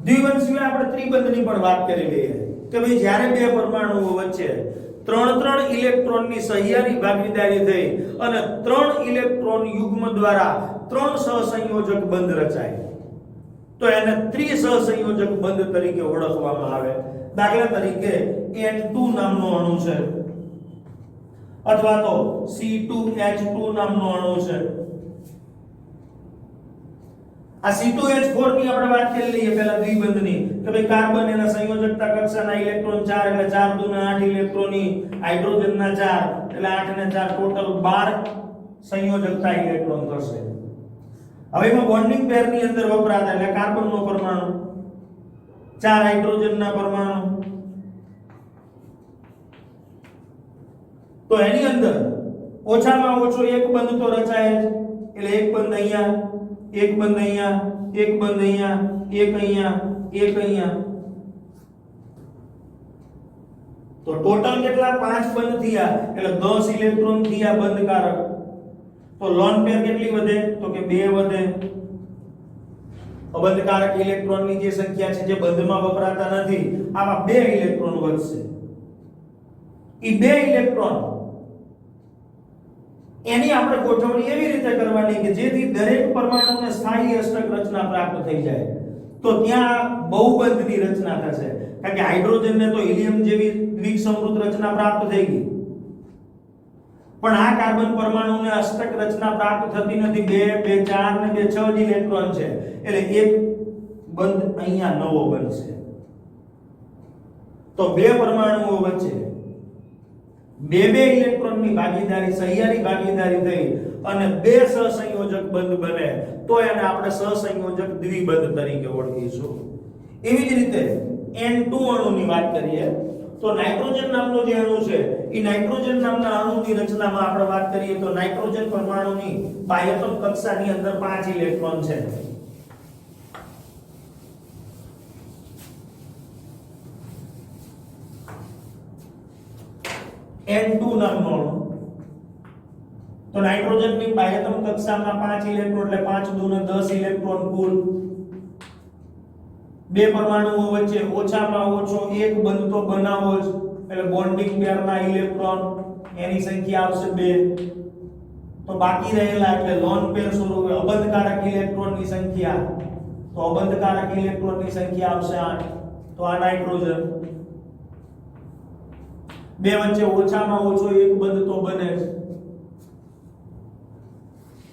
દ્વિબંધ સિવાય આપણે ત્રિબંધની પણ વાત કરી લઈએ કે ભાઈ જ્યારે બે પરમાણુઓ વચ્ચે ત્રણ ઇલેક્ટ્રોનની સહિયારી ભાગીદારી થઈ અને 3 ઇલેક્ટ્રોન યુગ્મ દ્વારા 3 સહસંયોજક બંધ રચાય તો એને ત્રિસહસંયોજક બંધ તરીકે ઓળખવામાં આવે. દાખલા તરીકે N2 નામનો અણુ છે અથવા તો C2H2 નામનો અણુ છે. આ C2H4 ની આપણે વાત કરી લઈએ પહેલા દ્વિબંધની કે ભાઈ કાર્બન એના સંયોજકતા કક્ષાના ઇલેક્ટ્રોન 4 એટલે 4 દુ 8 ઇલેક્ટ્રોનની, હાઇડ્રોજનના 4 એટલે 8 ને 4 ટોટલ 12 સંયોજકતા ઇલેક્ટ્રોન થશે. હવે એમાં બોન્ડિંગ પેર ની અંદર વપરાતા એટલે કાર્બનનો પરમાણુ, 4 હાઇડ્રોજનના પરમાણુ, તો એની અંદર ઓછામાં ઓછો એક બંધ તો રચાય જ. એટલે એક બંધ અહીંયા, એક બંધ અહીંયા, એક બંધ અહીંયા, એક અહીંયા, એક અહીંયા, તો ટોટલ કેટલા 5 બંધ થયા એટલે 10 ઇલેક્ટ્રોન થયા બંધકારક. તો લોન પેર કેટલી વધે તો કે 2 વધે. અબંધકારક ઇલેક્ટ્રોનની જે સંખ્યા છે જે બંધમાં વપરાતા નથી આમાં 2 ઇલેક્ટ્રોન વધશે. ઈ 2 ઇલેક્ટ્રોન એની આપણે ગોઠવણી એવી રીતે કરવાની કે જેથી દરેક પરમાણુને સ્થાયી અષ્ટક રચના પ્રાપ્ત થઈ જાય. તો ત્યાં બહુબંધની રચના થશે કારણ કે હાઇડ્રોજનને તો હિલિયમ જેવી દ્વિસમૃત રચના પ્રાપ્ત થઈ ગઈ પણ આ કાર્બન પરમાણુને અષ્ટક રચના પ્રાપ્ત થતી નથી. 2 2 4 ને 2 6 જ ઇલેક્ટ્રોન છે એટલે એક બંધ અહીંયા નવો બનશે. તો બે પરમાણુઓ વચ્ચે 2 ઇલેક્ટ્રોનની ભાગીદારી સહિયારી ભાગીદારી થઈ અને 2 સહસંયોજક બંધ બને તો એને આપણે સહસંયોજક દ્વિબંધ તરીકે ઓળખીશું. એવી જ રીતે N2 અણુની વાત કરીએ તો નાઇટ્રોજન નામનો જે અણુ છે એ નાઇટ્રોજન નામના અણુની રચનામાં આપણે વાત કરીએ તો નાઇટ્રોજન પરમાણુની બાહ્યતમ કક્ષાની અંદર 5 ઇલેક્ટ્રોન છે. N2 નામનો અણુ તો નાઇટ્રોજનની બાહ્યતમ કક્ષામાં 5 ઇલેક્ટ્રોન એટલે 5 દુ 10 ઇલેક્ટ્રોન કુલ. બે પરમાણુઓ વચ્ચે ઓછામાં ઓછો એક બંધ તો બનાવવો જ એટલે બોન્ડિંગ પેરના ઇલેક્ટ્રોન એની સંખ્યા આવશે 2. તો બાકી રહેલા એટલે લોન પેર સ્વરૂપે અબંધકારક ઇલેક્ટ્રોનની સંખ્યા તો અબંધકારક ઇલેક્ટ્રોનની સંખ્યા આવશે 8. તો આ નાઇટ્રોજન બે વચ્ચે ઓછામાં ઓછો એક બંધ તો બને જ.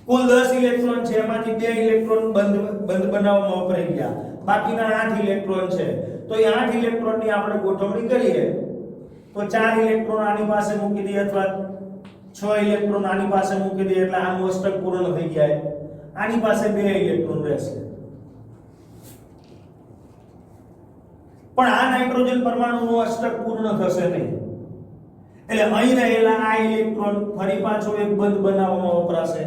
કુલ 10 ઇલેક્ટ્રોન છે એમાંથી 2 ઇલેક્ટ્રોન બંધ બનાવવામાં વપરાઈ ગયા. બાકીના 8 ઇલેક્ટ્રોન છે તો એ 8 ઇલેક્ટ્રોનની આપણે ગોઠવણી કરીએ તો 4 ઇલેક્ટ્રોન આની પાસે મૂકી દઈએ અથવા 6 ઇલેક્ટ્રોન આની પાસે મૂકી દઈએ એટલે આનું અષ્ટક પૂર્ણ થઈ જાય. આની પાસે 2 ઇલેક્ટ્રોન રહેશે પણ આ નાઇટ્રોજન પરમાણુનું અષ્ટક પૂર્ણ થશે નહીં એટલે અહીં રહેલા આ ઇલેક્ટ્રોન ફરી પાછો એક બંધ બનાવવામાં વપરાશે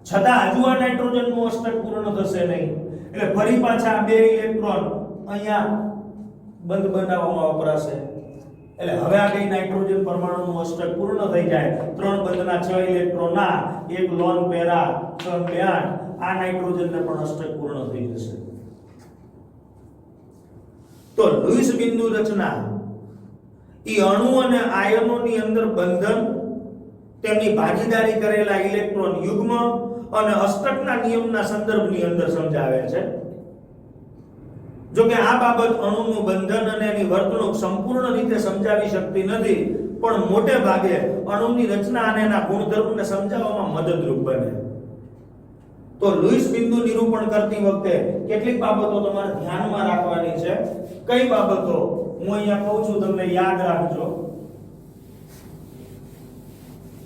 છતાં હજુ આ નાઇટ્રોજનનું અષ્ટક પૂર્ણ થશે નહીં એટલે ફરી પાછા 2 ઇલેક્ટ્રોન અહીંયા બંધ બનાવવામાં વપરાશે એટલે હવે આ બે નાઇટ્રોજન પરમાણુનું અષ્ટક પૂર્ણ થઈ જાય. 3 બંધના 6 ઇલેક્ટ્રોન ના એક લોન પેરા 6 2 8 આ નાઇટ્રોજનને પણ અષ્ટક પૂર્ણ થઈ જશે. તો લુઈસ બિંદુ રચના ઈ અણુ અને આયનોની અંદર બંધન, તેમની ભાગીદારી કરેલા ઇલેક્ટ્રોન યુગ્મ અને અષ્ટકના નિયમના સંદર્ભની અંદર સમજાવે છે. જો કે આ બાબત અણુનું બંધન અને એની વર્તણૂક સંપૂર્ણ રીતે સમજાવી શકતી નથી પણ મોટે ભાગે અણુની રચના અને એના ગુણધર્મને સમજાવવામાં મદદરૂપ બને. તો લુઈસ બિંદુ નિરૂપણ કરતી વખતે કેટલીક બાબતો તમારે ધ્યાનમાં રાખવાની છે. કઈ બાબતો હું અહીંયા કહું છું તમને યાદ રાખજો.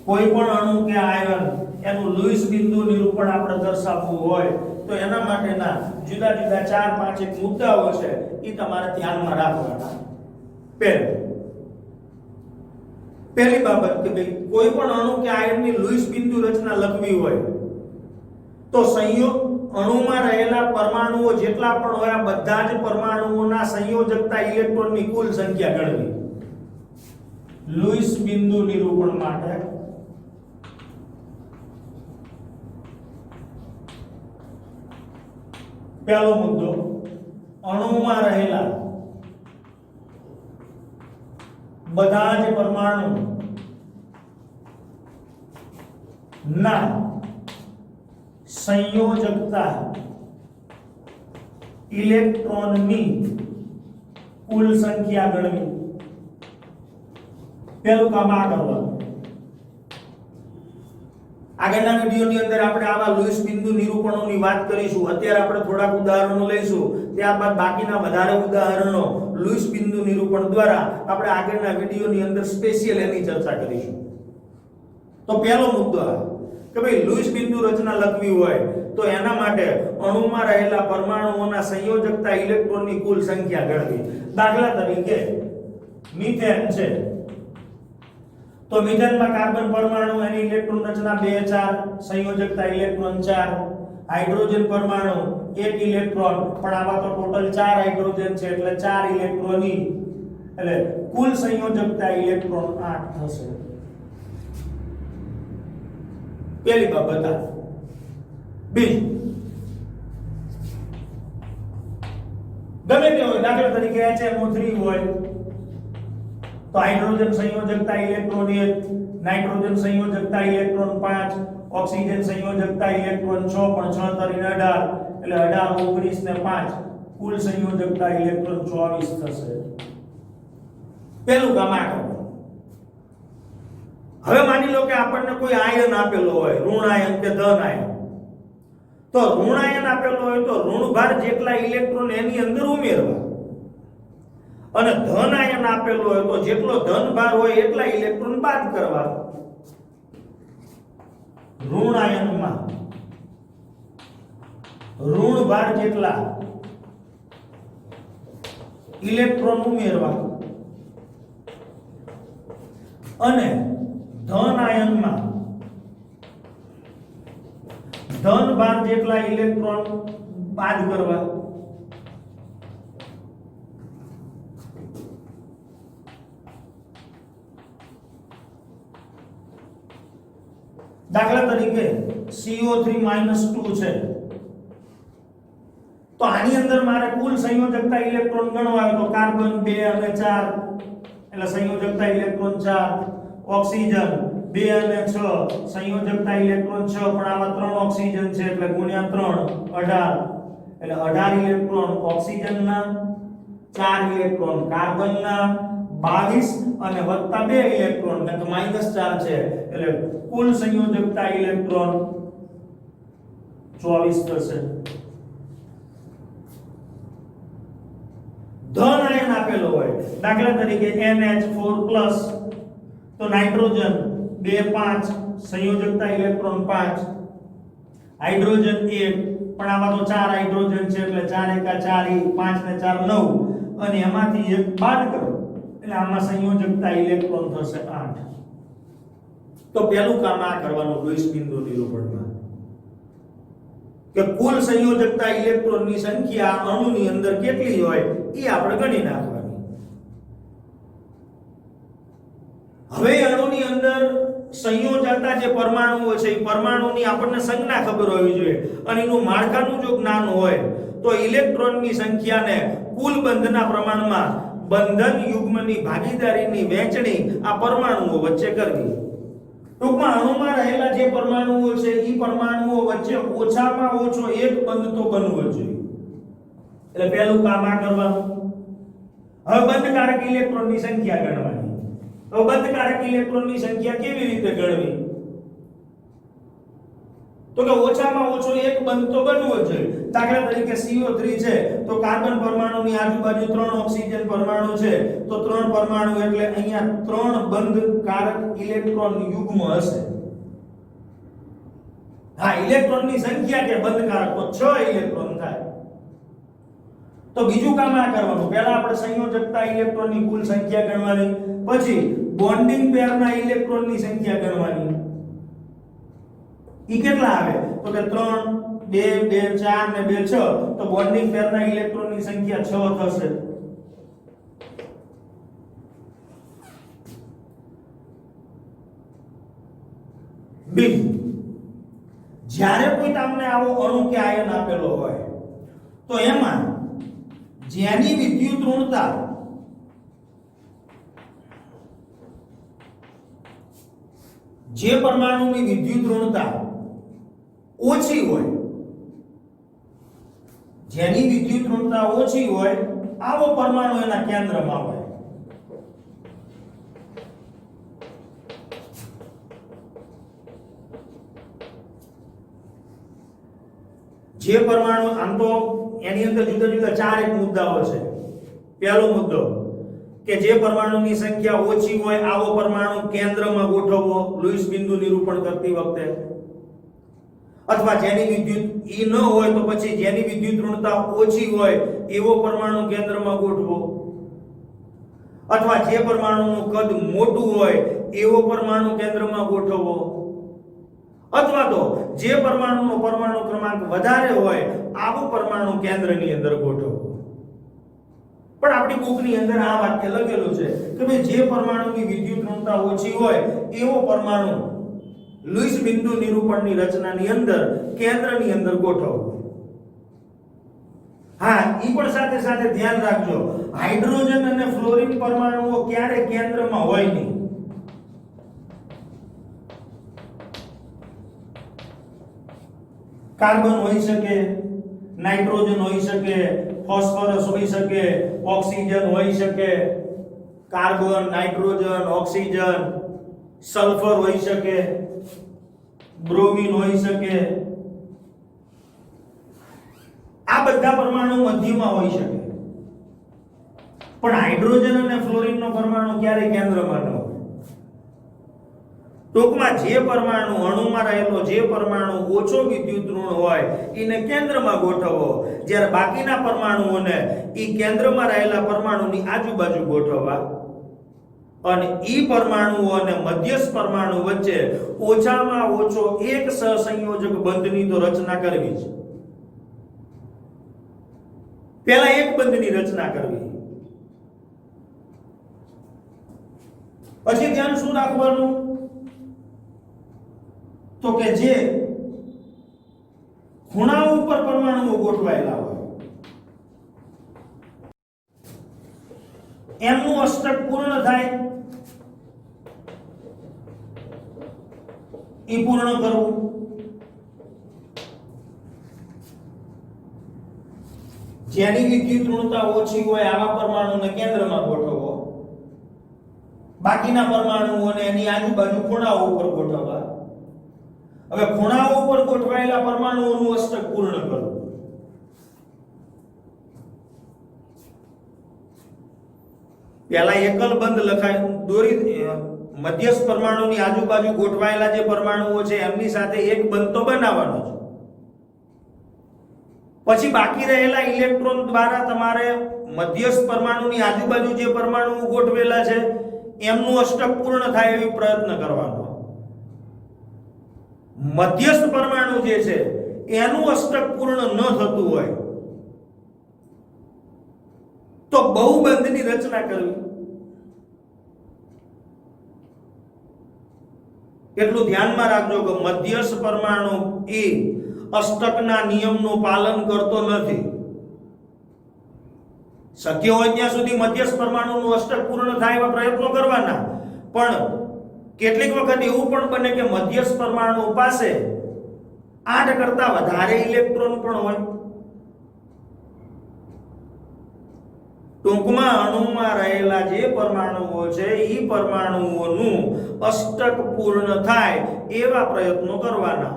કોઈ પણ અણુ કે આયન એનું લુઈસ બિંદુ નિરૂપણ આપણે દર્શાવવું હોય તો એના માટેના જુદા જુદા 4-5 મુદ્દાઓ છે એ તમારે ધ્યાનમાં રાખવાના. પહેલું પહેલી બાબત કે ભાઈ કોઈ પણ અણુ કે આયનની લુઈસ બિંદુ રચના લખવી હોય તો સંયોગ અણુમાં રહેલા પરમાણુઓ જેટલા પણ હોય આ બધા જ પરમાણુઓના સંયોજકતા ઇલેક્ટ્રોનની કુલ સંખ્યા ગણવી. લુઈસ બિંદુ નિરૂપણ માટે પહેલો મુદ્દો, અણુમાં રહેલા બધા જ પરમાણુ ના સંયોજકતા ઇલેક્ટ્રોનની કુલ સંખ્યા ગણવી. પહેલું કામ આ કરવાનું. આગળના વિડિયોની અંદર આપણે આવા લુઈસ બિંદુ નિરૂપણોની વાત કરીશું. અત્યારે આપણે થોડાક ઉદાહરણો લઈશું, ત્યારબાદ બાકીના વધારે ઉદાહરણો લુઈસ બિંદુ નિરૂપણ દ્વારા આપણે આગળના વિડિયોની અંદર સ્પેશિયલ એની ચર્ચા કરીશું. તો પહેલો મુદ્દો આ કે ભાઈ લુઈસ બિંદુ રચના લખવી હોય તો એના માટે અણુમાં રહેલા પરમાણુઓના સંયોજકતા ઇલેક્ટ્રોનની કુલ સંખ્યા ગણવી. દાખલા તરીકે મીથેન છે તો મીથેનમાં કાર્બન પરમાણુ એની ઇલેક્ટ્રોન રચના 2 4, સંયોજકતા ઇલેક્ટ્રોન 4. હાઇડ્રોજન પરમાણુ 1 ઇલેક્ટ્રોન, પણ આમાં તો ટોટલ 4 હાઇડ્રોજન છે એટલે 4 ઇલેક્ટ્રોનની, એટલે કુલ સંયોજકતા ઇલેક્ટ્રોન 8 થશે. પહેલી બાબત આ. બીજું, ગમે તે હોય, દાખલા તરીકે HNO3 હોય તો હાઇડ્રોજન સંયોજકતા ઇલેક્ટ્રોન 1, નાઇટ્રોજન સંયોજકતા ઇલેક્ટ્રોન 5, ઓક્સિજન સંયોજકતા ઇલેક્ટ્રોન 6, પણ 6 તરીને 18 એટલે 18 19 ને 5 કુલ સંયોજકતા ઇલેક્ટ્રોન 24 થશે. પહેલું કામ આ કરો. હવે માની લો કે આપણને કોઈ આયન આપેલો હોય, ઋણ આયન કે ધન આયન, તો ઋણ આયન આપેલો હોય તો ઋણ ભાર જેટલા ઇલેક્ટ્રોન એની અંદર ઉમેરવા, અને ધન આયન આપેલો હોય તો જેટલો ધન ભાર હોય એટલા ઇલેક્ટ્રોન બાદ કરવા. ઋણ આયનમાં ઋણ ભાર જેટલા ઇલેક્ટ્રોન ઉમેરવા અને ધન આયનમાં ધન ભાર જેટલા ઇલેક્ટ્રોન બાદ કરવા. દાખલા તરીકે CO3-2 છે તો આની અંદર મારે કુલ સંયોજકતા ઇલેક્ટ્રોન ગણવા હોય તો કાર્બન 2 અને 4 એટલે સંયોજકતા ઇલેક્ટ્રોન 4, ઓક્સિજન 2 અને 6 સંયોજકતા ઇલેક્ટ્રોન 6, પણ આમાં 3 ઓક્સિજન છે એટલે ગુણ્યા 3 18 એટલે 18 ઇલેક્ટ્રોન ઓક્સિજનના, 4 ઇલેક્ટ્રોન કાર્બનના, 22 અને વત્તા 2 ઇલેક્ટ્રોન એટલે -4 છે એટલે કુલ સંયોજકતા ઇલેક્ટ્રોન 24 થશે. ધન આયન આપેલો હોય, દાખલા તરીકે NH4+ તો નાઇટ્રોજન 2 5 સંયોજકતા ઇલેક્ટ્રોન 5, હાઇડ્રોજન 1, પણ આમાં તો 4 હાઇડ્રોજન છે એટલે 4 * 4 5 ને 4 9 અને એમાંથી એક બાદ કરો એટલે આમાં સંયોજકતા ઇલેક્ટ્રોન થશે 8. તો પહેલું કામ આ કરવાનું લુઈસ બિંદુ નિરૂપણમાં કે કુલ સંયોજકતા ઇલેક્ટ્રોનની સંખ્યા અણુની અંદર કેટલી હોય એ આપણે ગણી નાખવાની. હવે અણુની અંદર સંયોજકતા જે પરમાણુઓ છે એ પરમાણુની આપણને સંજ્ઞા ખબર હોવી જોઈએ અને એનું માળખાનું જો જ્ઞાન હોય તો ઇલેક્ટ્રોનની સંખ્યાને કુલ બંધના પ્રમાણમાં બંધન યુગ્મની ભાગીદારીની વહેંચણી આ પરમાણુઓ વચ્ચે કરવી. ટૂંકમાં અણુમાં રહેલા જે પરમાણુઓ છે એ પરમાણુઓ વચ્ચે ઓછામાં ઓછો એક બંધ તો બનવો જોઈએ. એટલે પહેલું કામ આ કરવાનું. હવે બંધકારક ઇલેક્ટ્રોનની સંખ્યા ગણવાની. તો બંધકારક ઇલેક્ટ્રોનની સંખ્યા કેવી રીતે ગણવી? તો કે ઓછામાં ઓછો એક બંધ તો બનવો જોઈએ. દાખલા તરીકે CO3 છે તો કાર્બન પરમાણુની આજુબાજુ 3 ઓક્સિજન પરમાણુ છે તો 3 પરમાણુ એટલે અહીંયા 3 બંધકારક ઇલેક્ટ્રોન યુગ્મ હશે. હા, ઇલેક્ટ્રોનની સંખ્યા કે બંધકારક તો 6 ઇલેક્ટ્રોન થાય. તો બીજું કામ આ કરવાનું. પહેલા આપણે સંયોજકતા ઇલેક્ટ્રોનની કુલ સંખ્યા ગણવાની, પછી બોન્ડિંગ પેરના ઇલેક્ટ્રોનની સંખ્યા ગણવાની. ઈ કેટલા આવે? તો કે 3 2 2 4 ને 2 6. તો બોન્ડિંગ પેરના ઇલેક્ટ્રોનની સંખ્યા 6 થશે. બીજું, જ્યારે કોઈ તમને આવો અણુ કે આયન આપેલો હોય તો એમાં જેની વિદ્યુત ઋણતા જે પરમાણુની વિદ્યુત ઋણતા ઓછી હોય, જેની વિદ્યુત ઋણતા ઓછી હોય આવો પરમાણુ એના કેન્દ્રમાં હોય. જે પરમાણુ, આમ તો એની અંદર જુદા જુદા 4 એક મુદ્દાઓ છે. પહેલો મુદ્દો કે જે પરમાણુની સંખ્યા ઓછી હોય આવો પરમાણુ કેન્દ્રમાં ગોઠવવો લુઈસ બિંદુ નિરૂપણ કરતી વખતે, અથવા જેની વિદ્યુત ઈ ન હોય તો પછી જેની વિદ્યુત ઋણતા ઓછી હોય એવો પરમાણુ કેન્દ્રમાં ગોઠવો, અથવા જે પરમાણુનું કદ મોટું હોય એવો પરમાણુ કેન્દ્રમાં ગોઠવવો, અથવા તો જે પરમાણુનો પરમાણુ ક્રમાંક વધારે હોય આવો પરમાણુ કેન્દ્રની અંદર ગોઠવવો. પણ આપણી બુકની અંદર આ વાક્ય લખેલું છે કે ભાઈ જે પરમાણુની વિદ્યુત ઋણતા ઓછી હોય એવો પરમાણુ લુઈસ બિંદુ નિરૂપણની રચનાની અંદર કેન્દ્રની અંદર ગોઠવવો. હા, ઈ પણ સાથે સાથે ધ્યાન રાખજો, હાઇડ્રોજન અને ફ્લોરિન પરમાણુઓ ક્યારે કેન્દ્રમાં હોય નહીં. કાર્બન હોઈ શકે, નાઇટ્રોજન હોઈ શકે, ફોસ્ફરસ હોઈ શકે, ઓક્સિજન હોઈ શકે, કાર્બન, નાઇટ્રોજન, ઓક્સિજન, સલ્ફર હોઈ શકે, બ્રોમિન હોઈ શકે. આ બધા પરમાણુ મધ્યમાં હોઈ શકે, પણ હાઇડ્રોજન અને ફ્લોરિનનો પરમાણુ ક્યારે કેન્દ્રમાં ન હોય. ટૂંકમાં જે પરમાણુ અણુમાં રહેલો જે પરમાણુ ઓછો વિદ્યુત ઋણ હોય એને કેન્દ્રમાં ગોઠવવો, જ્યારે બાકીના પરમાણુઓને ઈ કેન્દ્રમાં રહેલા પરમાણુની આજુબાજુ ગોઠવવા, અને ઈ પરમાણુઓ અને મધ્યસ્થ પરમાણુ વચ્ચે ઓછામાં ઓછો એક સહસંયોજક બંધની તો રચના કરવી છે. પહેલા એક બંધની રચના કરવી, પછી ધ્યાન શું રાખવાનું? તો કે જે ખૂણાઓ ઉપર પરમાણુઓ ગોઠવાયેલા હોય એમનું અષ્ટક પૂર્ણ થાય એ પૂર્ણ કરવું. જેની વિદ્યુત ઋણતા ઓછી હોય આવા પરમાણુને કેન્દ્રમાં ગોઠવવો, બાકીના પરમાણુઓને એની આજુબાજુ ખૂણાઓ ઉપર ગોઠવવા. હવે ખૂણાઓ ઉપર ગોઠવાયેલા પરમાણુઓનું અષ્ટક પૂર્ણ કરવું. પહેલા એકલ બંધ લખાય દોરી મધ્યસ્થ પરમાણુની આજુબાજુ ગોઠવાયેલા જે પરમાણુઓ છે એમની સાથે એક બંધ તો બનાવવાનો છે. પછી બાકી રહેલા ઇલેક્ટ્રોન દ્વારા તમારે મધ્યસ્થ પરમાણુની આજુબાજુ જે પરમાણુઓ ગોઠવેલા છે એમનું અષ્ટક પૂર્ણ થાય એવી પ્રયત્ન કરવાનો. મધ્યસ્થ પરમાણુ જે છે એનું અષ્ટક પૂર્ણ ન થતું હોય તો બહુબંધની રચના કરવી. એટલું ધ્યાનમાં રાખજો કે મધ્યસ્થ પરમાણુ એ અષ્ટકના નિયમનું પાલન કરતો નથી. શક્ય હોય ત્યાં સુધી મધ્યસ્થ પરમાણુનું અષ્ટક પૂર્ણ થાય એવા પ્રયત્નો કરવાના, પણ કેટલીક વખત એવું પણ બને કે મધ્યસ્થ પરમાણુ પાસે 8 કરતા વધારે ઇલેક્ટ્રોન પણ હોય. ટૂંકમાં અણુમાં રહેલા જે પરમાણુઓ છે એ પરમાણુઓનું અષ્ટક પૂર્ણ થાય એવા પ્રયત્નો કરવાના.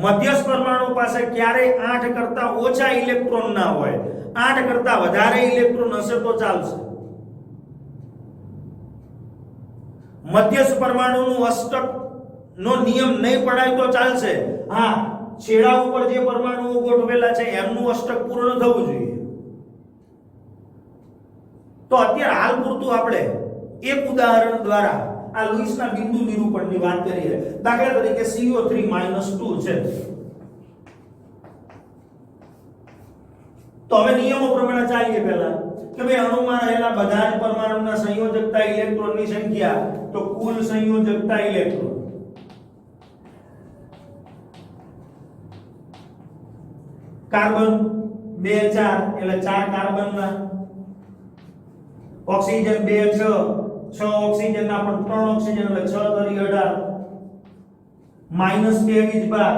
મધ્યસ્થ પરમાણુ પાસે ક્યારેય 8 કરતા ઓછા ઇલેક્ટ્રોન ના હોય, 8 કરતા વધારે ઇલેક્ટ્રોન હશે તો ચાલશે. મધ્યસ્થ પરમાણુનું અષ્ટક નો નિયમ નહીં પડાય તો ચાલશે. હા, છેડા ઉપર જે પરમાણુઓ ગોઠવેલા છે એમનું અષ્ટક પૂર્ણ થવું જોઈએ. તો અત્યારે હાલ પૂરતું આપણે એક ઉદાહરણ દ્વારા આ લુઈસના બિંદુ નિરૂપણની વાત કરીએ. દાખલા તરીકે CO3-2 છે. તો હવે નિયમો પ્રમાણે ચાલીએ પહેલા કે ભાઈ અણુમાં રહેલા બધા જ પરમાણુના સંયોજકતા ઇલેક્ટ્રોનની સંખ્યા તો કુલ સંયોજકતા ઇલેક્ટ્રોન કાર્બન 2 4 એટલે 4 કાર્બનના, ઓક્સિજન 2 6 ઓક્સિજનના પણ 3 ઓક્સિજન એટલે 6 તરી 18 -2 વીજભાર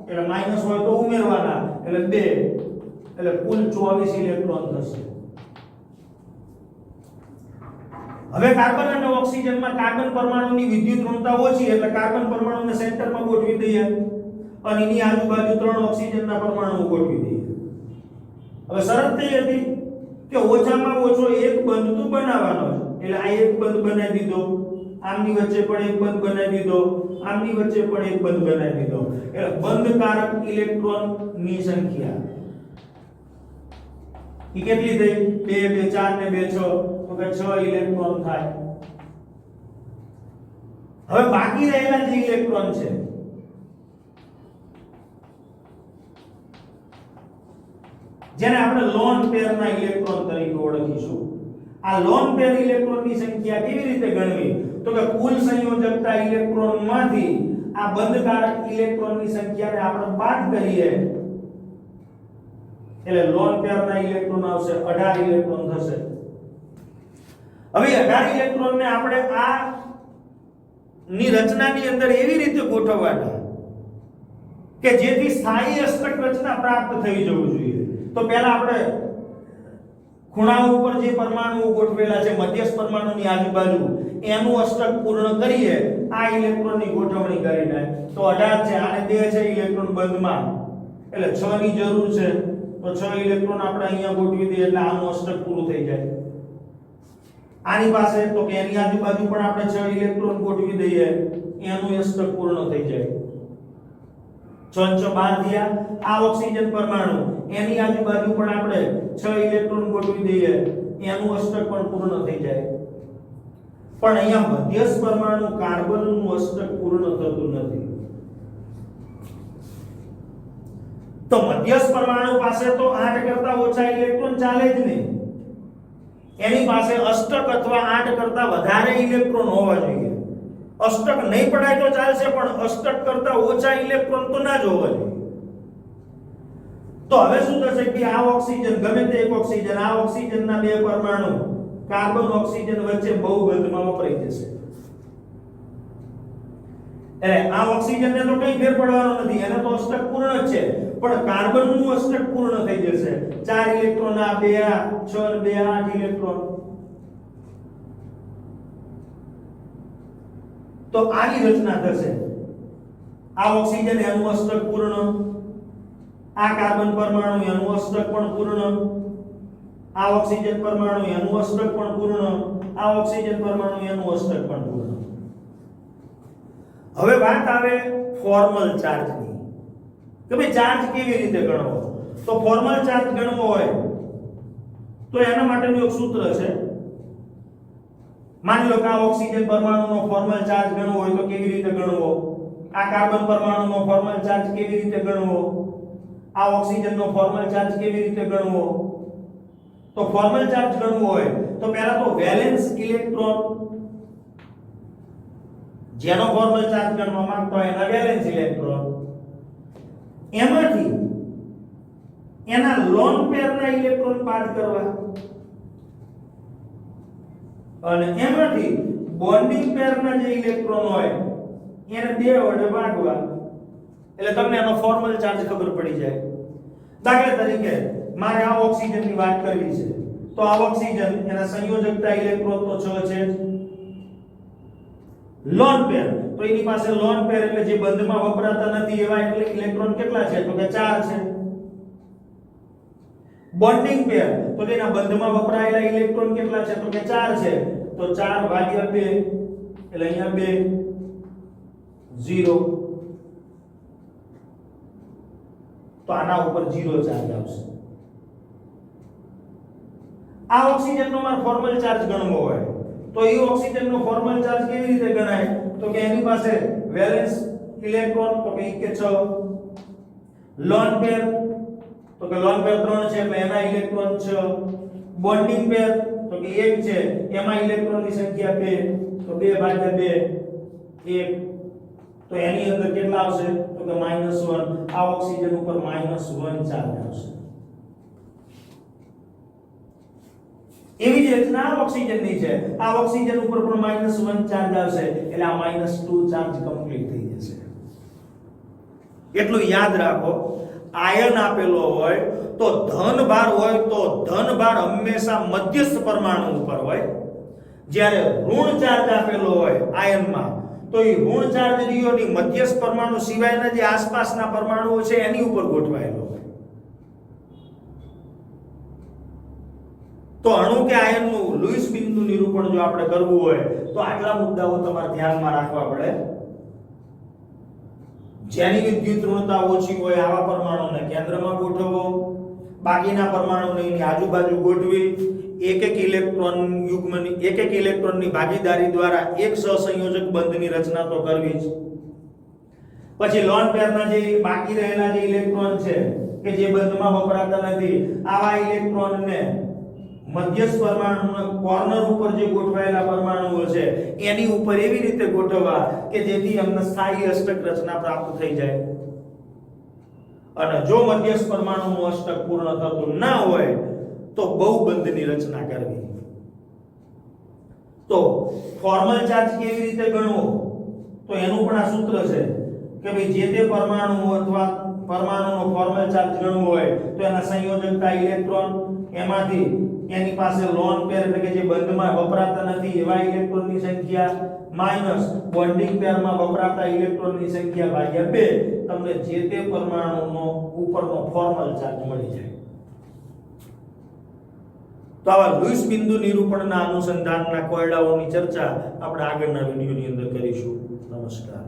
એટલે માઈનસ હોય તો ઉમેરવાના એટલે 2 એટલે કુલ 24 ઇલેક્ટ્રોન થશે. હવે કાર્બન અને ઓક્સિજનમાં કાર્બન પરમાણુની વિદ્યુત ઋણતા ઓછી એટલે કાર્બન પરમાણુને સેન્ટરમાં ગોઠવી દઈએ અને એની આજુબાજુ 3 ઓક્સિજનના પરમાણુ ગોઠવી દઈએ. હવે શરત થઈ હતી કે ઓછામાં ઓછો એક બંધ તો બનાવવાનો છે એટલે આ એક બંધ બનાવી દીધો, આમની વચ્ચે પણ એક બંધ બનાવી દીધો, આમની વચ્ચે પણ એક બંધ બનાવી દીધો એટલે બંધકારક ઇલેક્ટ્રોનની સંખ્યા ઈ કેટલી થઈ 2 2 4 ને 2 6 તો કે 6 ઇલેક્ટ્રોન થાય. હવે બાકી રહેલા જે ઇલેક્ટ્રોન છે જેને આપણે લોન પેરના ઇલેક્ટ્રોન તરીકે ઓળખીશું. આ લોન પેર ઇલેક્ટ્રોનની સંખ્યા કેવી રીતે ગણવી તો કે કુલ સંયોજકતા ઇલેક્ટ્રોનમાંથી આ બંધકારક ઇલેક્ટ્રોનની સંખ્યાને આપણે બાદ કરીએ એટલે લોન પેરના ઇલેક્ટ્રોન આવશે 18 ઇલેક્ટ્રોન થશે. હવે 18 ઇલેક્ટ્રોનને આપણે આ ની રચનાની અંદર એવી રીતે ગોઠવવાના કે જેથી સ્થાયી અષ્ટક રચના પ્રાપ્ત થઈ જવું જોઈએ. તો પહેલા આપણે ખૂણા ઉપર જે પરમાણુઓ ગોઠવેલા છે મધ્યસ્થ પરમાણુની આજુબાજુ એનું અષ્ટક પૂર્ણ કરીએ આ ઇલેક્ટ્રોનની ગોઠવણી કરીને તો 18 છે આને 2 છે ઇલેક્ટ્રોન બંધમાં એટલે 6 ની જરૂર છે તો 6 ઇલેક્ટ્રોન આપણે અહીંયા ગોઠવી દઈએ એટલે આનું અષ્ટક પૂરું થઈ જાય. આની પાસે તો કે એની આજુબાજુ પણ આપણે 6 ઇલેક્ટ્રોન ગોઠવી દઈએ એનું અષ્ટક પૂર્ણ થઈ જાય. 6 6 12 થયા. આ ઓક્સિજન પરમાણુ એની આજુબાજુ પણ આપણે 6 ઇલેક્ટ્રોન ગોઠવી દઈએ એનું અષ્ટક પણ પૂર્ણ થઈ જાય. પણ અહીંયા મધ્યસ્થ પરમાણુ કાર્બનનું અષ્ટક પૂર્ણ થતું નથી. તો મધ્યસ્થ પરમાણુ પાસે તો 8 કરતા ઓછા ઇલેક્ટ્રોન ચાલે જ નહીં. એની પાસે અષ્ટક અથવા 8 કરતા વધારે ઇલેક્ટ્રોન હોવા જોઈએ. અષ્ટક નહીં પડાય તો ચાલશે પણ અષ્ટક કરતા ઓછા ઇલેક્ટ્રોન તો ના જ હોવા જોઈએ. તો હવે શું થશે કે આ ઓક્સિજન ગમે તે એક ઓક્સિજન આ ઓક્સિજનના બે પરમાણુ કાર્બન ઓક્સિજન વચ્ચે બહુબંધમાં વપરાઈ જશે. એટલે આ ઓક્સિજનને તો કઈ ફેર પડવાનો નથી, એને તો અષ્ટક પૂર્ણ જ છે પણ કાર્બનનું અષ્ટક પૂર્ણ થઈ જશે. 4 ઇલેક્ટ્રોન આ 2 6 2 8 ઇલેક્ટ્રોન. તો આની રચના થશે. આ ઓક્સિજન એનું અષ્ટક પૂર્ણ, આ કાર્બન પરમાણુ એનું અષ્ટક પણ પૂર્ણ, આ ઓક્સિજન પરમાણુ એનું અષ્ટક પણ પૂર્ણ, આ ઓક્સિજન પરમાણુ એનું અષ્ટક પણ પૂર્ણ. હવે વાત આવે ફોર્મલ ચાર્જની કે ભાઈ ચાર્જ કેવી રીતે ગણવો. તો ફોર્મલ ચાર્જ ગણવો હોય તો એના માટેનું એક સૂત્ર છે. માની લો કે આ ઓક્સિજન પરમાણુનો ફોર્મલ ચાર્જ ગણવો હોય તો કેવી રીતે ગણવો, આ કાર્બન પરમાણુનો ફોર્મલ ચાર્જ કેવી રીતે ગણવો, આ ઓક્સિજનનો ફોર્મલ ચાર્જ કેવી રીતે ગણવો. તો ફોર્મલ ચાર્જ ગણવો હોય તો પહેલા તો વેલેન્સ ઇલેક્ટ્રોન જેનો ફોર્મલ ચાર્જ ગણવા માંગતો હોય એના વેલેન્સ ઇલેક્ટ્રોન એમાંથી એના લોન પેરના ઇલેક્ટ્રોન બાદ કરવા અને એમાંથી બોન્ડિંગ પેરના જે ઇલેક્ટ્રોન હોય એને 2 વડે ભાગવા એટલે તમને એનો ફોર્મલ ચાર્જ ખબર પડી જાય. દાખલા તરીકે મારે આ ઓક્સિજનની વાત કરવી છે તો આ ઓક્સિજન એના સંયોજકતા ઇલેક્ટ્રોન તો 6 છે. લોન પેર તો એની પાસે લોન પેર એટલે જે બંધમાં વપરાતા નથી એવા એટલે ઇલેક્ટ્રોન કેટલા છે તો કે 4 છે. બોન્ડિંગ પેર તો તેના બંધમાં વપરાયેલા ઇલેક્ટ્રોન કેટલા છે તો કે 4 છે. તો 4 ભાગ્યા 2 એટલે અહીંયા 2 0 તો આના ઉપર 0 ચાર્જ આવશે. આ ઓક્સિજનનો મારો ફોર્મલ ચાર્જ ગણવો હોય તો તો એ ઓક્સિજનનો ફોર્મલ ચાર્જ કેવી રીતે ગણાય? તો કે એની પાસે વેલેન્સ ઇલેક્ટ્રોન તો કે 1 કે 6, લોન પેર તો કે લોન પેર 3 છે એટલે એના ઇલેક્ટ્રોન 6, બોન્ડિંગ પેર તો કે 1 છે એમાં ઇલેક્ટ્રોનની સંખ્યા 2 તો 2 ભાગ્યા 2 1 તો એની અંદર કેટલા આવશે? તો કે -1. આ ઓક્સિજન ઉપર -1 ચાર્જ આવશે. એવી જ રચના ઓક્સિજનની છે. આ ઓક્સિજન ઉપર પણ -1 ચાર્જ આવશે એટલે આ -2 ચાર્જ કમ્પ્લીટ થઈ જશે. એટલું યાદ રાખો, આયન આપેલો હોય તો ધન ભાર હોય તો ધન ભાર હંમેશા મધ્યસ્થ પરમાણુ ઉપર હોય. જ્યારે ઋણ ચાર્જ આપેલો હોય આયનમાં તો એ ઋણ ચાર્જ રિયોની મધ્યસ્થ પરમાણુ સિવાયના જે આસપાસના પરમાણુઓ છે એની ઉપર ગોઠવાયેલો હોય. તો અણુ કે આયનનું લુઈસ બિંદુ નિરૂપણ જો આપણે કરવું હોય તો આટલા મુદ્દાઓ તમારે ધ્યાનમાં રાખવા પડે. જેની વિદ્યુત ઋણતા ઓછી હોય આવા પરમાણુને કેન્દ્રમાં ગોઠવવો, બાકીના પરમાણુને એની આજુબાજુ ગોઠવી એક એક ઇલેક્ટ્રોનની ભાગીદારી દ્વારા એક સહસંયોજક બંધની રચના તો કરવી જ. પછી લોન પેરના જે બાકી રહેલા જે ઇલેક્ટ્રોન છે કે જે બંધમાં વપરાતા નથી આવા ઇલેક્ટ્રોનને મધ્યસ્થ પરમાણુ કોર્નર ઉપર જે ગોઠવાયેલા પરમાણુઓ છે એની ઉપર એવી રીતે ગોઠવવા કે જેથી અમને સ્થાયી અષ્ટક રચના પ્રાપ્ત થઈ જાય. અને જો મધ્યસ્થ પરમાણુનું અષ્ટક પૂર્ણ થતું ના હોય તો બહુબંધની રચના કરવી. તો ફોર્મલ ચાર્જ કેવી રીતે ગણવો? તો એનું પણ આ સૂત્ર છે કે ભાઈ જે તે પરમાણુ અથવા પરમાણુનો ફોર્મલ ચાર્જ ગણવો હોય તો એના સંયોજકતા ઇલેક્ટ્રોન, એમાંથી એની પાસે લોન પેર એટલે કે જે બંધમાં વપરાતા નથી એવા ઇલેક્ટ્રોનની સંખ્યા માઈનસ બોન્ડિંગ પેરમાં વપરાતા ઇલેક્ટ્રોનની સંખ્યા ભાગ્યા 2 તમને જે તે પરમાણુનો ઉપરનો ફોર્મલ ચાર્જ મળી જાય. તો આવા લુઈસ બિંદુ નિરૂપણના અનુસંધાનના કોયડાઓની ચર્ચા આપણે આગળના વિડિયોની અંદર કરીશું. નમસ્કાર.